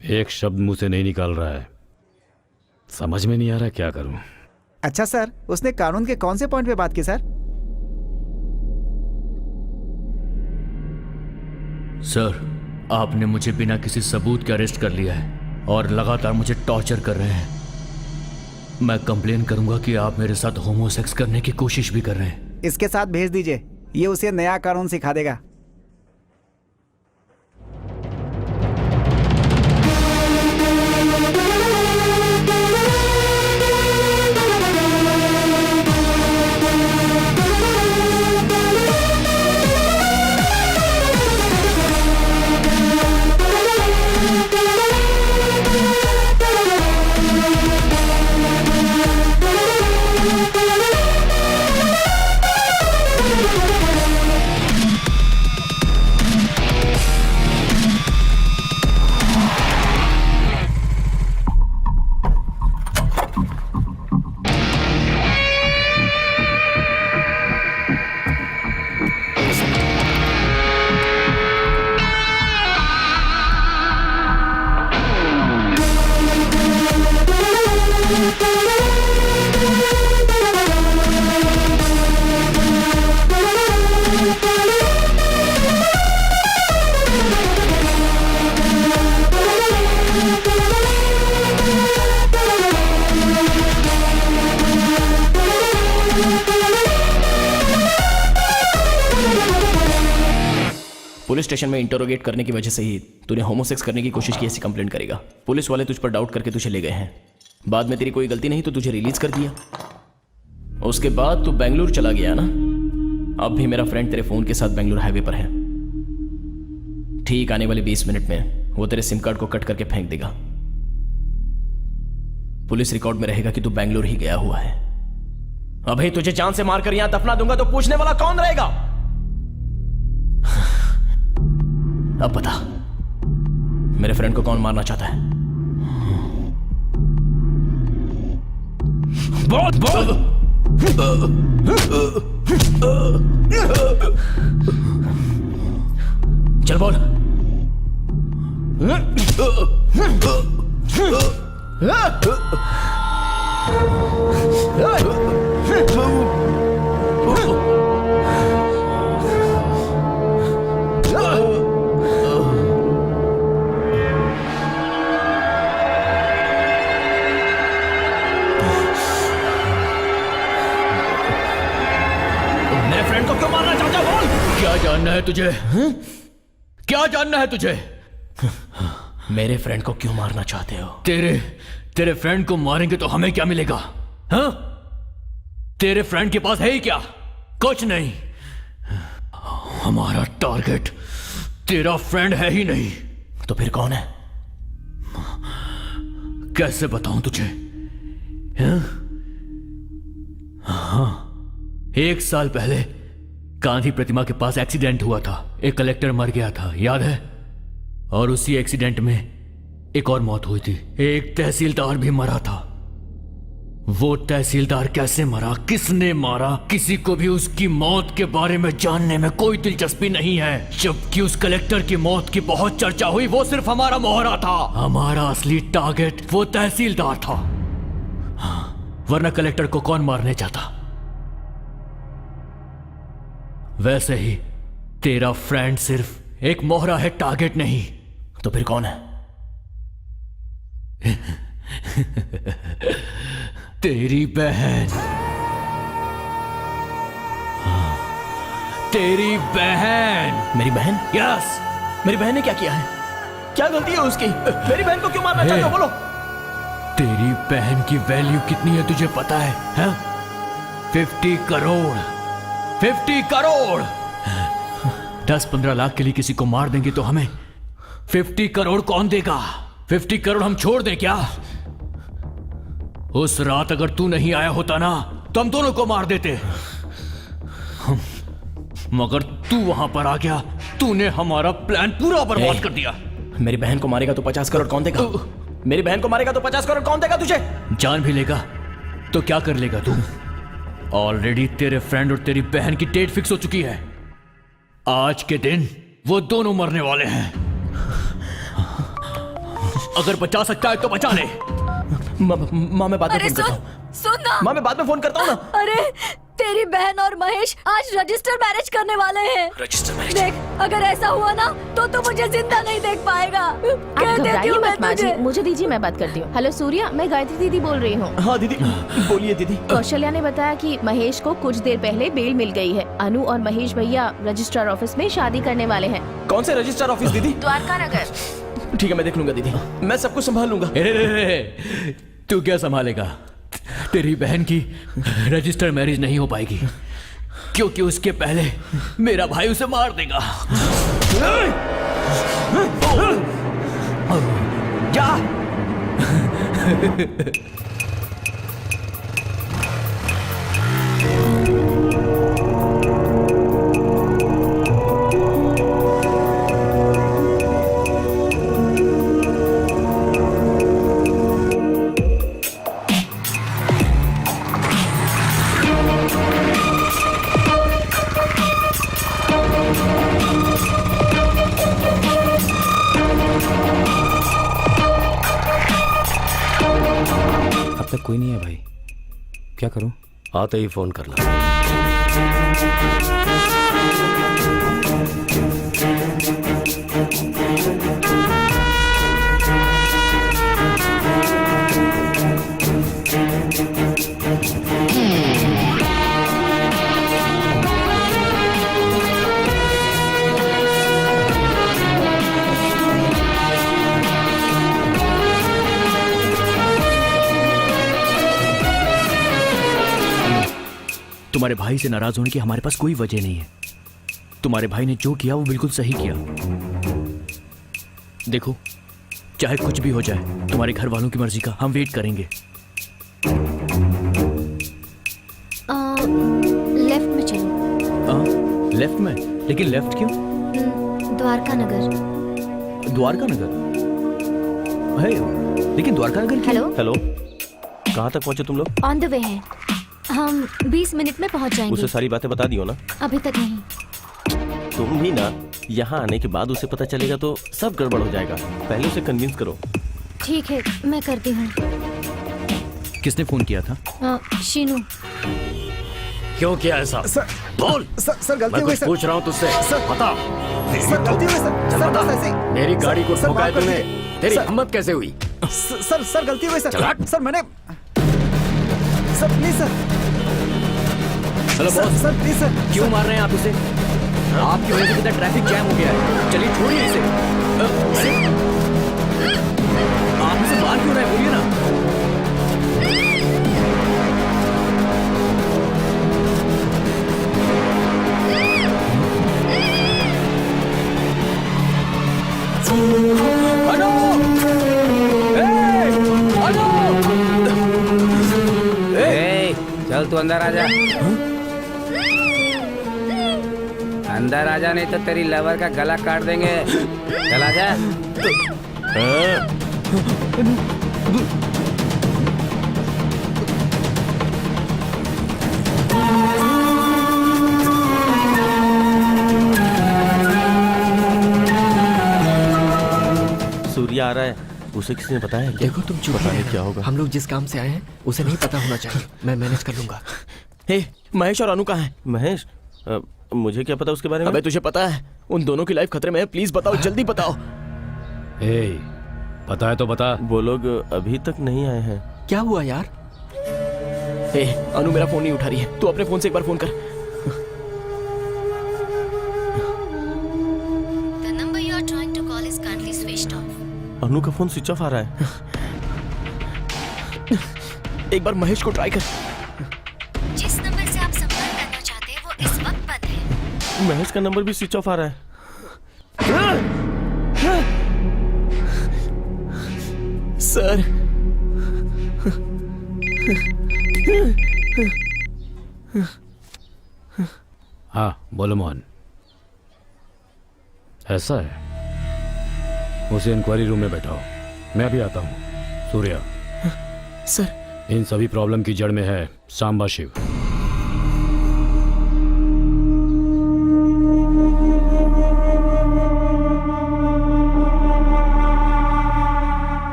एक शब्द मुंह से नहीं निकाल रहा है। समझ में नहीं आ रहा क्या करूं। अच्छा सर, उसने कानून के कौन से पॉइंट पे बात की सर? सर, आपने मुझे बिना किसी सबूत के अरेस्ट कर लिया है और लगातार मुझे टॉर्चर कर रहे हैं। मैं कंप्लेन करूंगा कि आप मेरे साथ होमोसेक्स करने की कोशिश भी कर रहे हैं। इसके साथ भेज दीजिए, ये उसे नया कानून सिखा देगा। पुलिस स्टेशन में इंटरोगेट करने की वजह से ही तूने होमोसेक्स करने की कोशिश की ऐसी कंप्लेंट करेगा। पुलिस वाले तुझ पर डाउट करके तुझे ले गए हैं। बाद में तेरी कोई गलती नहीं तो तुझे रिलीज कर दिया। उसके बाद तू बेंगलुरु चला गया ना। अब भी मेरा फ्रेंड तेरे फोन के साथ बेंगलुरु हाईवे पर है। ठीक आने वाले 20 मिनट में वो तेरे सिम कार्ड को कट करके फेंक देगा। पुलिस रिकॉर्ड में रहेगा कि तू बेंगलुरु ही गया हुआ है। अभी तुझे जान से मारकर यहां दफना दूंगा तो पूछने वाला कौन रहेगा? अब बता, मेरे फ्रेंड को कौन मारना चाहता है? बोल बोल। चल बोल। मेरे फ्रेंड को क्यों मारना चाहता है? बोल। क्या जानना है तुझे? क्या जानना है तुझे? मेरे फ्रेंड को क्यों मारना चाहते हो? तेरे फ्रेंड को मारेंगे तो हमें क्या मिलेगा? हाँ? तेरे फ्रेंड के पास है ही क्या? कुछ नहीं। हमारा टारगेट तेरा फ्रेंड है ही नहीं। तो फिर कौन है? कैसे बताऊं तुझे? हाँ, 1 साल पहले गांधी प्रतिमा के पास एक्सीडेंट हुआ था। एक कलेक्टर मर गया था, याद है? और उसी एक्सीडेंट में एक और मौत हुई थी। एक तहसीलदार भी मरा था। वो तहसीलदार कैसे मरा, किसने मारा, किसी को भी उसकी मौत के बारे में जानने में कोई दिलचस्पी नहीं है। जबकि उस कलेक्टर की मौत की बहुत चर्चा हुई। वो सिर्फ हमारा मोहरा था। हमारा असली टारगेट वो तहसीलदार था। वरना कलेक्टर को कौन मारने चाहता? वैसे ही तेरा फ्रेंड सिर्फ एक मोहरा है, टारगेट नहीं। तो फिर कौन है? तेरी बहन। तेरी बहन। मेरी बहन? यस। मेरी बहन ने क्या किया है? क्या गलती है उसकी? मेरी बहन को क्यों मारना चाहते हो? बोलो। तेरी बहन की वैल्यू कितनी है तुझे पता है? हाँ? 50 करोड़। 50 करोड़। 10-15 लाख के लिए किसी को मार देंगे तो हमें 50 करोड़ कौन देगा? 50 करोड़ हम छोड़ दें क्या? उस रात अगर तू नहीं आया होता ना तो हम दोनों को मार देते। मगर तू वहां पर आ गया, तूने हमारा प्लान पूरा बर्बाद कर दिया। मेरी बहन को मारेगा तो 50 करोड़ कौन देगा? मेरी बहन को मारेगा तो 50 करोड़ कौन देगा तुझे? जान भी लेगा तो क्या कर लेगा तू? ऑलरेडी तेरे फ्रेंड और तेरी बहन की डेट फिक्स हो चुकी है। आज के दिन वो दोनों मरने वाले हैं। अगर बचा सकता है तो बचा ले। माँ मैं बाद में फोन करता हूँ। सुन ना। माँ मैं बाद में फोन करता हूँ ना। अरे तेरी बहन और महेश आज रजिस्टर मैरिज करने वाले हैं। Register marriage? देख, अगर ऐसा हुआ ना तो मुझे जिंदा नहीं देख पाएगा। आप घबराइए मत माँ जी, मुझे दीजिए, मैं बात करती हूँ। हेलो सूर्या, मैं गायत्री दीदी बोल रही हूँ। हाँ दीदी, बोलिए दीदी। कौशल्या ने बताया कि महेश को कुछ देर पहले बेल मिल गई है। अनु और महेश भैया रजिस्ट्रार ऑफिस में शादी करने वाले हैं। कौन से रजिस्ट्रार ऑफिस दीदी? द्वारका नगर। ठीक है, मैं देख लूंगा दीदी। मैं सब कुछ संभाल लूंगा। तू क्या संभालेगा? तेरी बहन की रजिस्टर मैरिज नहीं हो पाएगी क्योंकि उसके पहले मेरा भाई उसे मार देगा। जा। अब तक कोई नहीं है भाई, क्या करूं? आते ही फोन करना। तुम्हारे भाई से नाराज होने की हमारे पास कोई वजह नहीं है। तुम्हारे भाई ने जो किया वो बिल्कुल सही किया। देखो, चाहे कुछ भी हो जाए, तुम्हारे घर वालों की मर्जी का हम वेट करेंगे। लेफ्ट में चलो। लेफ्ट में? लेकिन लेफ्ट क्यों? द्वारका नगर। द्वारका नगर? है, लेकिन द्वारका नगर क्यों? हेलो हेलो, कहाँ तक पहुँचे तुम लोग? ऑन द वे हैं। हम 20 मिनट में पहुंच जाएंगे। उसे सारी बातें बता दियो ना। अभी तक नहीं। तुम भी ना, यहाँ आने के बाद उसे पता चलेगा तो सब गड़बड़ हो जाएगा। पहले उसे कन्विंस करो। ठीक है, मैं करती हूँ। किसने फोन किया था? शीनू। क्यों किया ऐसा? सर बोल। सर गलती मैं हो गई कुछ सर। पूछ रहा हूँ तुझसे। सर बता। सर गलती हो गई सर। सर बस ऐसे ही। मेरी गाड़ी को सर, ठोका है माफ कर तूने। दीजिए। तेरी सर- हिम्मत कैसे हुई? सर गलती हो गई चल हट। सर। सर मैंने sir please sir. Hello boss. Sir please sir. क्यों मार रहे हैं आप इसे? आपकी वजह से कितना ट्रैफिक जैम हो गया है। चलिए छोड़िए इसे। आप इसे मार क्यों रहे हैं? बोलिए ना। अनु! अनु! चल तू अंदर आजा। अंदर आजा, नहीं तो तेरी लवर का गला काट देंगे। चल आजा। सूर्य आ रहा है, उसे किसी ने बताया क्या? देखो तुम चुप पता रहे नहीं क्या होगा। हम लोग जिस काम से आए हैं उसे नहीं पता होना चाहिए। मैं मैनेज कर लूंगा। हे, महेश और अनु कहाँ हैं? महेश, मुझे क्या पता उसके बारे में? अबे तुझे पता है उन दोनों की लाइफ खतरे में है। प्लीज बताओ, जल्दी बताओ। ए, पता है तो बता। वो लोग अभी तक नहीं आए हैं। क्या हुआ यार? हे, अनु मेरा फोन नहीं उठा रही है। तू अपने फोन से एक बार फोन कर। The number you are trying to call is currently switched off. अनु का फोन स्विच ऑफ आ रहा है। एक बार महेश को ट्राई कर। जिस नंबर से आप संपर्क करना चाहते हैं वो इस वक्त बंद है। महेश का नंबर भी स्विच ऑफ आ रहा है। सर, हाँ बोलो मोहन। ऐसा है, उसे इंक्वायरी रूम में बैठाओ। मैं अभी आता हूँ। सूर्या, सर इन सभी प्रॉब्लम की जड़ में है सांबा शिव।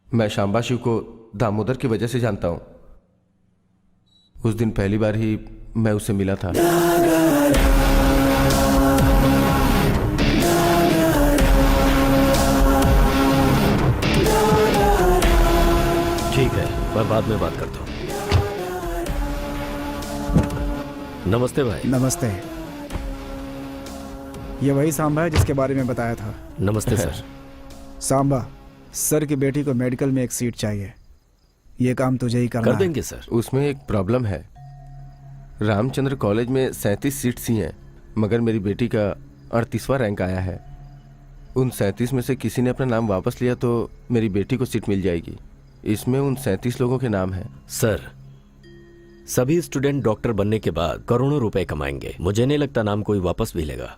मैं शांबा शिव को दामोदर की वजह से जानता हूं। उस दिन पहली बार ही मैं उससे मिला था। ठीक है, मैं बाद में बात करता हूँ। नमस्ते भाई। नमस्ते। ये वही सांबा है जिसके बारे में बताया था। नमस्ते सर। सांबा, सर की बेटी को मेडिकल में एक सीट चाहिए। ये काम तुझे ही करना कर है। देंगे सर। उसमें एक प्रॉब्लम है। रामचंद्र कॉलेज में 37 सीट्स ही हैं, मगर मेरी बेटी का 38वां रैंक आया है। उन 37 में से किसी ने अपना नाम वापस लिया तो मेरी बेटी को सीट मिल जाएगी। इसमें उन 37 लोगों के नाम हैं। सर, सभी स्टूडेंट डॉक्टर बनने के बाद करोड़ों रुपए कमाएंगे। मुझे नहीं लगता नाम कोई वापस भी लेगा।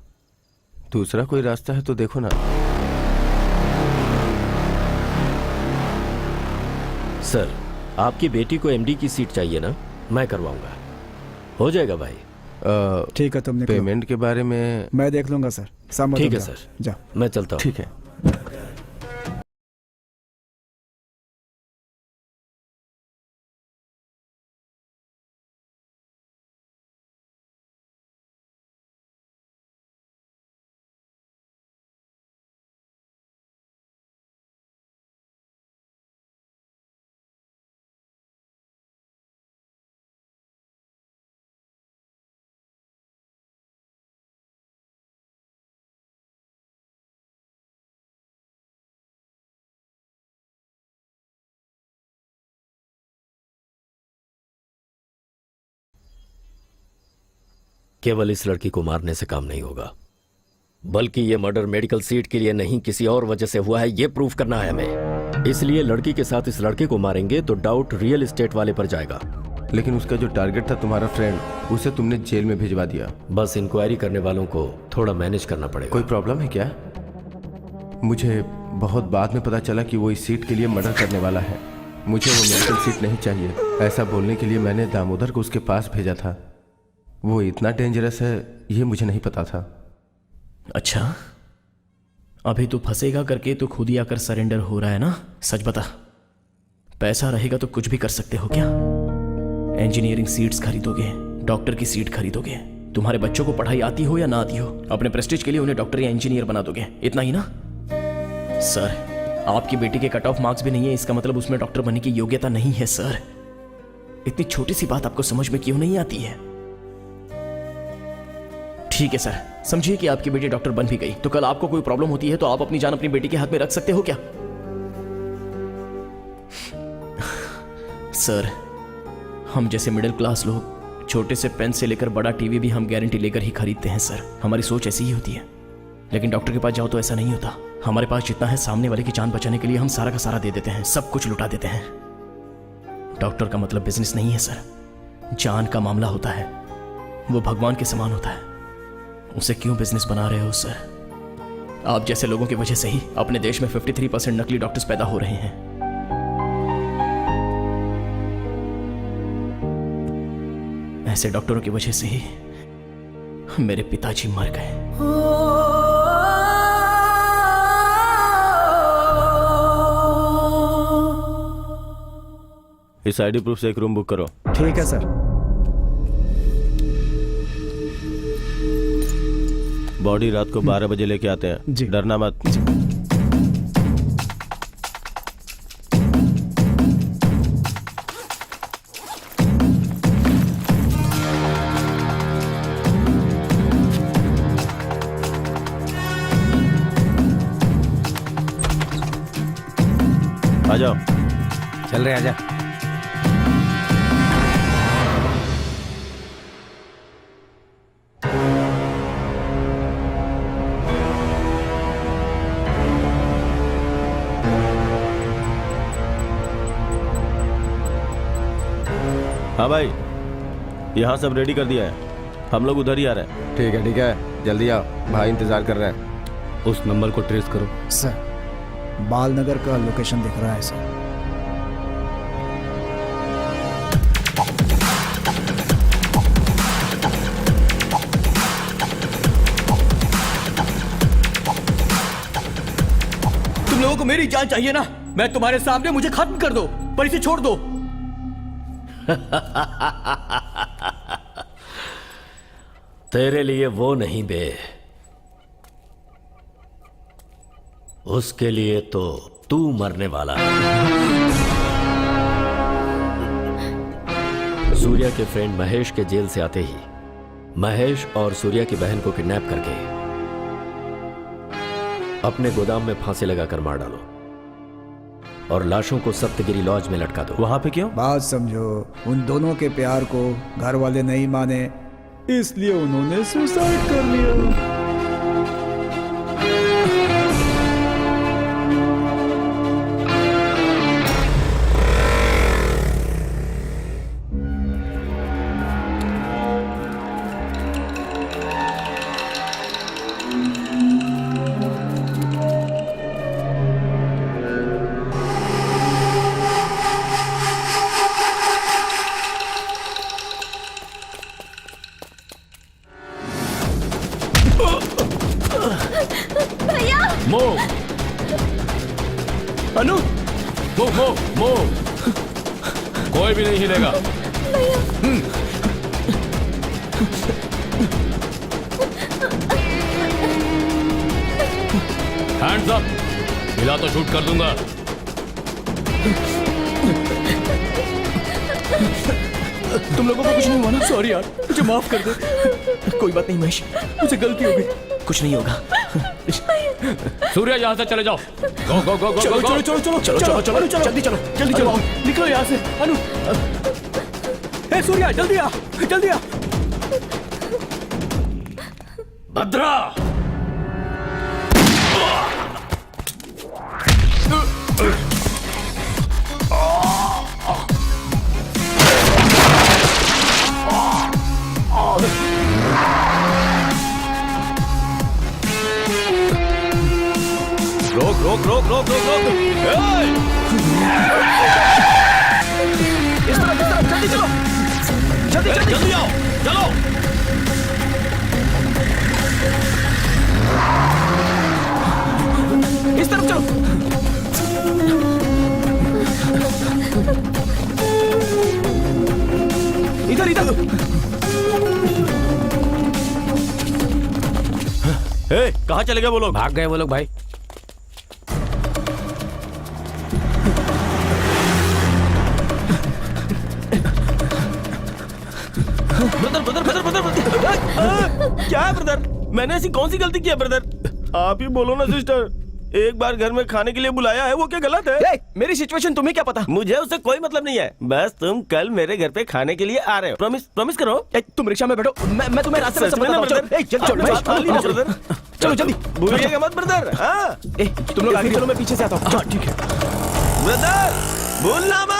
दूसरा कोई रास्ता है तो देखो ना। सर, आपकी बेटी को एमडी की सीट चाहिए ना? मैं करवाऊंगा। हो जाएगा भाई। ठीक है, तुम निकलो। पेमेंट के बारे में मैं देख लूंगा सर। सांबा ठीक तुम है जाओ। सर, जाओ। मैं चलता हूँ। ठीक है। केवल इस लड़की को मारने से काम नहीं होगा, बल्कि ये मर्डर मेडिकल सीट के लिए नहीं किसी और वजह से हुआ है, ये प्रूफ करना है हमें। इसलिए लड़की के साथ इस लड़के को मारेंगे तो डाउट रियल एस्टेट वाले पर जाएगा। लेकिन उसका जो टारगेट था तुम्हारा फ्रेंड, उसे तुमने जेल में भिजवा दिया। बस इंक्वायरी करने वालों को थोड़ा मैनेज करना पड़ेगा। कोई प्रॉब्लम है क्या? मुझे बहुत बाद में पता चला कि वो इस सीट के लिए मर्डर करने वाला है। मुझे वो मेडिकल सीट नहीं चाहिए, ऐसा बोलने के लिए मैंने दामोदर को उसके पास भेजा था। वो इतना डेंजरस है ये मुझे नहीं पता था। अच्छा, अभी तो फंसेगा करके तो खुद ही आकर सरेंडर हो रहा है ना? सच बता, पैसा रहेगा तो कुछ भी कर सकते हो क्या? इंजीनियरिंग सीट्स खरीदोगे, डॉक्टर की सीट खरीदोगे, तुम्हारे बच्चों को पढ़ाई आती हो या ना आती हो, अपने प्रेस्टीज के लिए उन्हें डॉक्टर या इंजीनियर बना दोगे, इतना ही ना? सर, आपकी बेटी के कट ऑफ मार्क्स भी नहीं है, इसका मतलब उसमें डॉक्टर बनने की योग्यता नहीं है। सर, इतनी छोटी सी बात आपको समझ में क्यों नहीं आती है? ठीक है सर, समझिए कि आपकी बेटी डॉक्टर बन भी गई तो कल आपको कोई प्रॉब्लम होती है तो आप अपनी जान अपनी बेटी के हाथ में रख सकते हो क्या? सर, हम जैसे मिडिल क्लास लोग छोटे से पेन से लेकर बड़ा टीवी भी हम गारंटी लेकर ही खरीदते हैं सर, हमारी सोच ऐसी ही होती है। लेकिन डॉक्टर के पास जाओ तो ऐसा नहीं होता। हमारे पास जितना है सामने वाले की जान बचाने के लिए हम सारा का सारा दे देते हैं, सब कुछ लुटा देते हैं। डॉक्टर का मतलब बिजनेस नहीं है सर, जान का मामला होता है, वो भगवान के समान होता है। उसे क्यों बिजनेस बना रहे हो सर? आप जैसे लोगों की वजह से ही अपने देश में 53% नकली डॉक्टर्स पैदा हो रहे हैं। ऐसे डॉक्टरों की वजह से ही मेरे पिताजी मर गए। इस आईडी प्रूफ से एक रूम बुक करो। ठीक है सर। बॉडी रात को 12 बजे लेके आते हैं जी। डरना मत। आ जाओ। चल रहे आजा। हाँ भाई, यहाँ सब रेडी कर दिया है, हम लोग उधर ही आ रहे हैं। ठीक है, जल्दी आओ, भाई इंतजार कर रहे हैं। उस नंबर को ट्रेस करो। सर, बालनगर का लोकेशन दिख रहा है सर। तुम लोगों को मेरी जान चाहिए ना? मैं तुम्हारे सामने, मुझे खत्म कर दो पर इसे छोड़ दो। तेरे लिए वो नहीं बे, उसके लिए तो तू मरने वाला है। सूर्या के फ्रेंड महेश के जेल से आते ही महेश और सूर्या की बहन को किडनैप करके अपने गोदाम में फांसी लगाकर मार डालो और लाशों को सप्तगिरी लॉज में लटका दो। वहां पे क्यों? बात समझो, उन दोनों के प्यार को घर वाले नहीं माने, इसलिए उन्होंने सुसाइड कर लिया। अनु, कोई भी नहीं हिलेगा। हैंड्स अप, हिला तो शूट कर दूंगा। तुम लोगों को कुछ नहीं हुआ ना? सॉरी यार, मुझे माफ कर दे। कोई बात नहीं महेश, मुझे गलती हो गई, कुछ नहीं होगा। सूर्या, यहाँ से चले जाओ। गो गो गो गो चलो गो, चलो चलो चलो चलो चलो चलो चलो जल्दी चलो जल्दी चलो, निकलो यहाँ से। अनु, ए सूर्या जल्दी आ, जल्दी आ। भद्रा। रोक रोक रोक रोक रोक रोक इस तरफ जल्दी चलो, जल्दी जल्दी जल्दी आओ चलो। इस तरफ चलो। इधर इधर। कहाँ चले गए वो लोग? भाग गए वो लोग भाई। Brother brother brother brother brother क्या है ब्रदर? मैंने ऐसी कौन सी गलती की है ब्रदर? आप ही बोलो ना सिस्टर। एक बार घर में खाने के लिए बुलाया है, वो क्या गलत है? मेरी सिचुएशन तुम्हें क्या पता? मुझे उससे कोई मतलब नहीं है। बस तुम कल मेरे घर पे खाने के लिए आ रहे हो। प्रॉमिस प्रॉमिस करो। तुम रिक्शा में बैठो, मैं तुम्हें रास्ते में सच में ना समझाता हूँ। ब्रदर? ब्रदर चलो जल्दी, भूलिएगा मत ब्रदर। हाँ तुम लोग आगे चलो, मैं पीछे से आता हूँ। हाँ ठीक है ब्रदर, भूलना मत।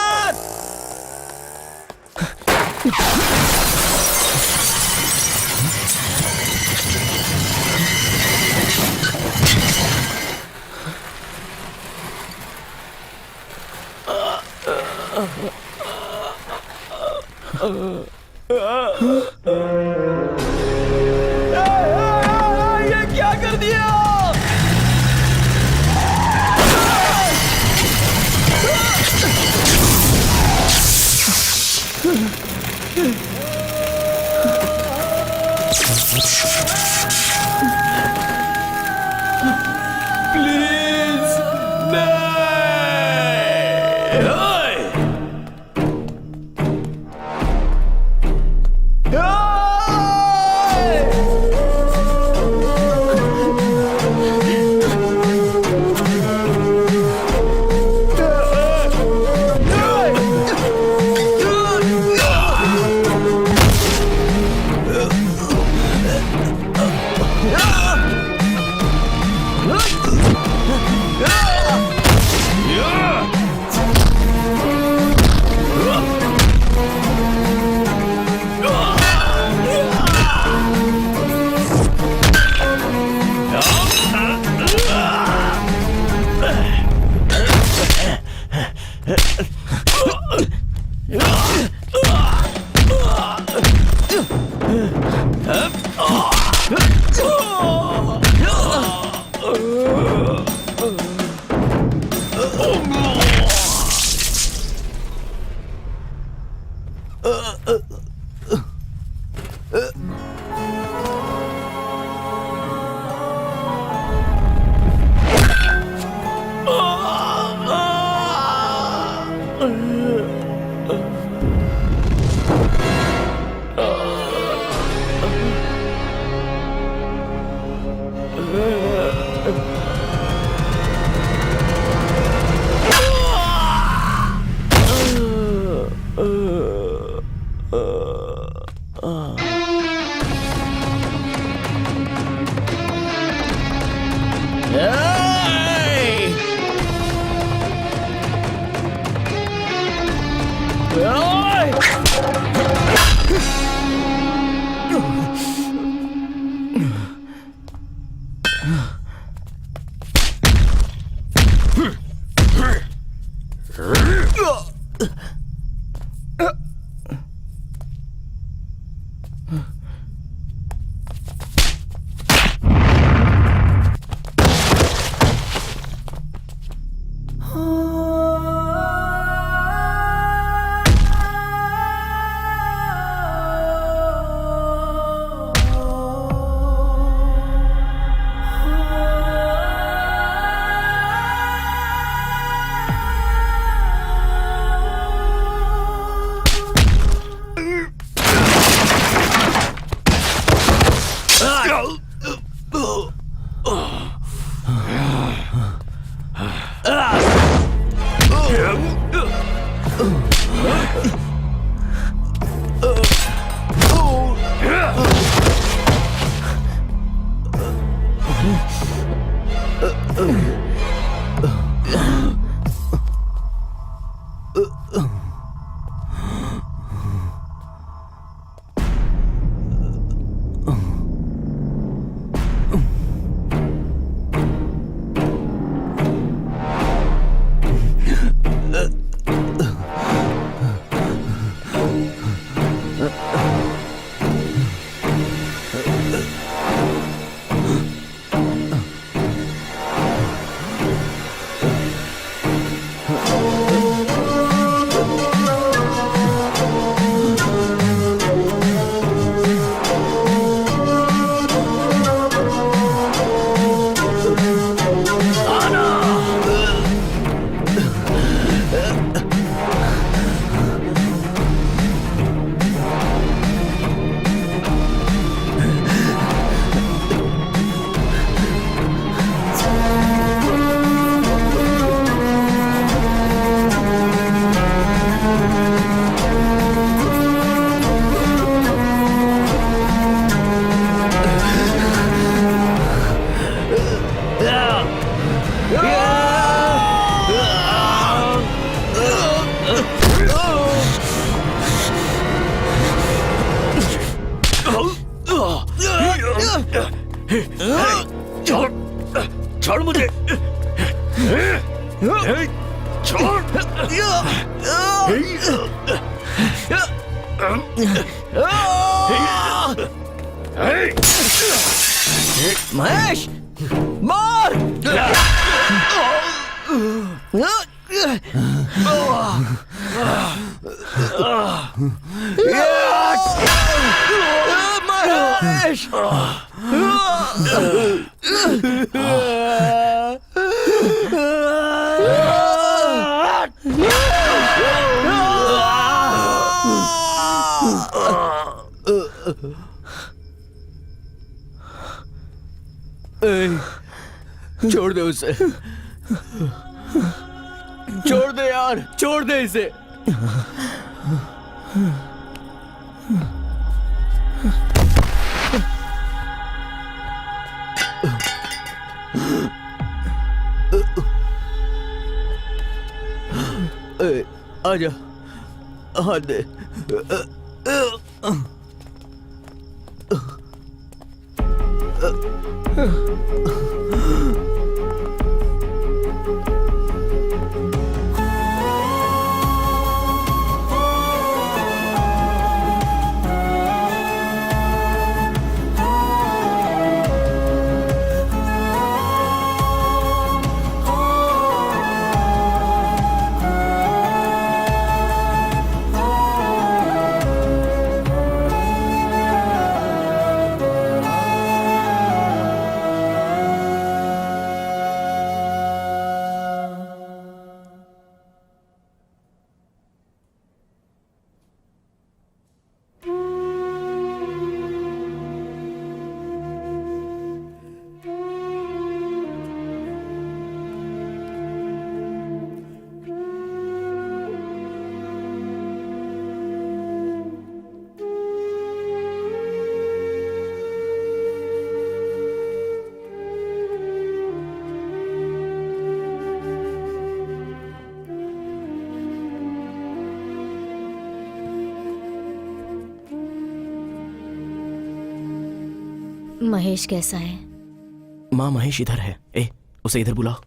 ये क्या कर दिया? प्लीज छोड़ मुझे। छोड़। महेश, मार। महेश। छोड़ दे उसे। छोड़ दे यार, छोड़ दे इसे। आजा, हाथ दे। महेश कैसा है? माँ, महेश इधर है। उसे इधर बुलाओ।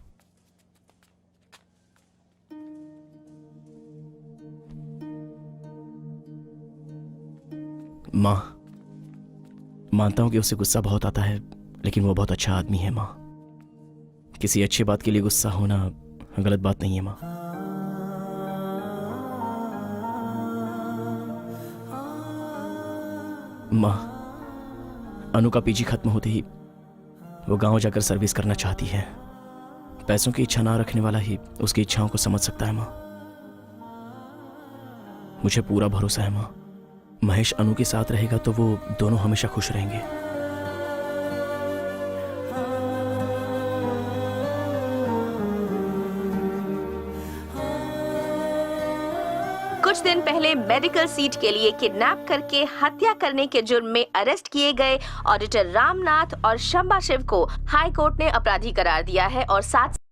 माँ, मानता हूं कि उसे गुस्सा बहुत आता है, लेकिन वो बहुत अच्छा आदमी है। माँ, किसी अच्छी बात के लिए गुस्सा होना गलत बात नहीं है। माँ, माँ, अनु का पीजी खत्म होते ही वो गांव जाकर सर्विस करना चाहती है। पैसों की इच्छा ना रखने वाला ही उसकी इच्छाओं को समझ सकता है। माँ, मुझे पूरा भरोसा है। माँ, महेश अनु के साथ रहेगा तो वो दोनों हमेशा खुश रहेंगे। कुछ दिन पहले पहले मेडिकल सीट के लिए किडनैप करके हत्या करने के जुर्म में अरेस्ट किए गए ऑडिटर रामनाथ और शंबा शिव को हाई कोर्ट ने अपराधी करार दिया है और 7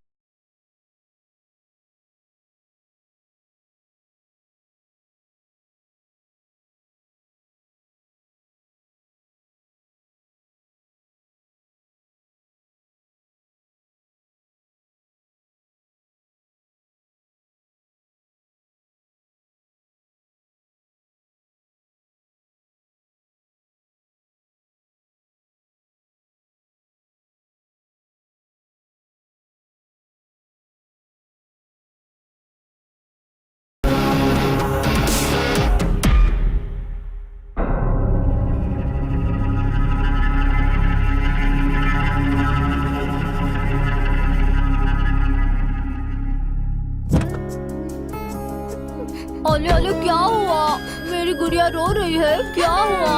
ओले ओले क्या हुआ? मेरी गुड़िया रो रही है, क्या हुआ?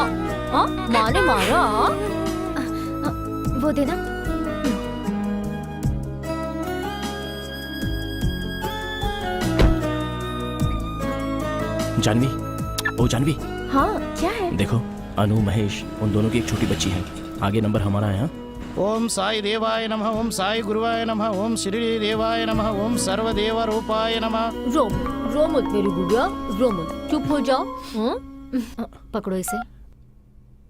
हाँ, माँ ने मारा? वो देना। जानवी, ओ जानवी, हाँ क्या है? देखो अनु महेश उन दोनों की एक छोटी बच्ची है। आगे नंबर हमारा है। हाँ? ओम साई देवाय नमः, ओम साई गुरुवाय नमः, ओम श्री देवाय नमः, ओम सर्वदेव रूपाय नमः। रो मत मेरी गुड़िया, रो मत, चुप हो जाओ। पकड़ो इसे।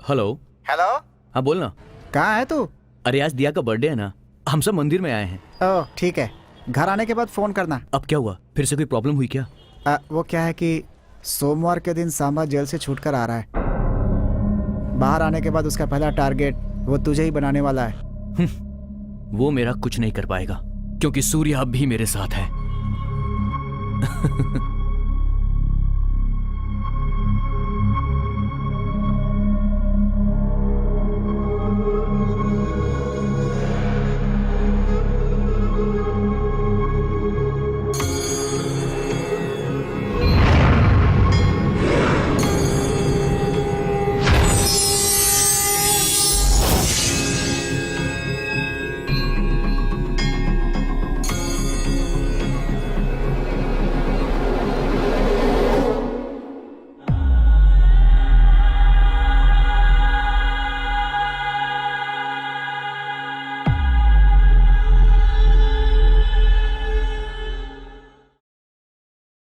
हेलो। हेलो। हाँ बोलना। कहाँ है तू? अरे आज दिया का बर्थडे है ना, हम सब मंदिर में आए हैं। ओह ठीक है, घर आने के बाद फोन करना। अब क्या हुआ, फिर से कोई प्रॉब्लम हुई क्या? वो क्या है कि सोमवार के दिन सांबा जेल से छूट कर आ रहा है। बाहर आने के बाद उसका पहला टारगेट वो तुझे ही बनाने वाला है। वो मेरा कुछ नहीं कर पाएगा क्योंकि सूर्य अब भी मेरे साथ है।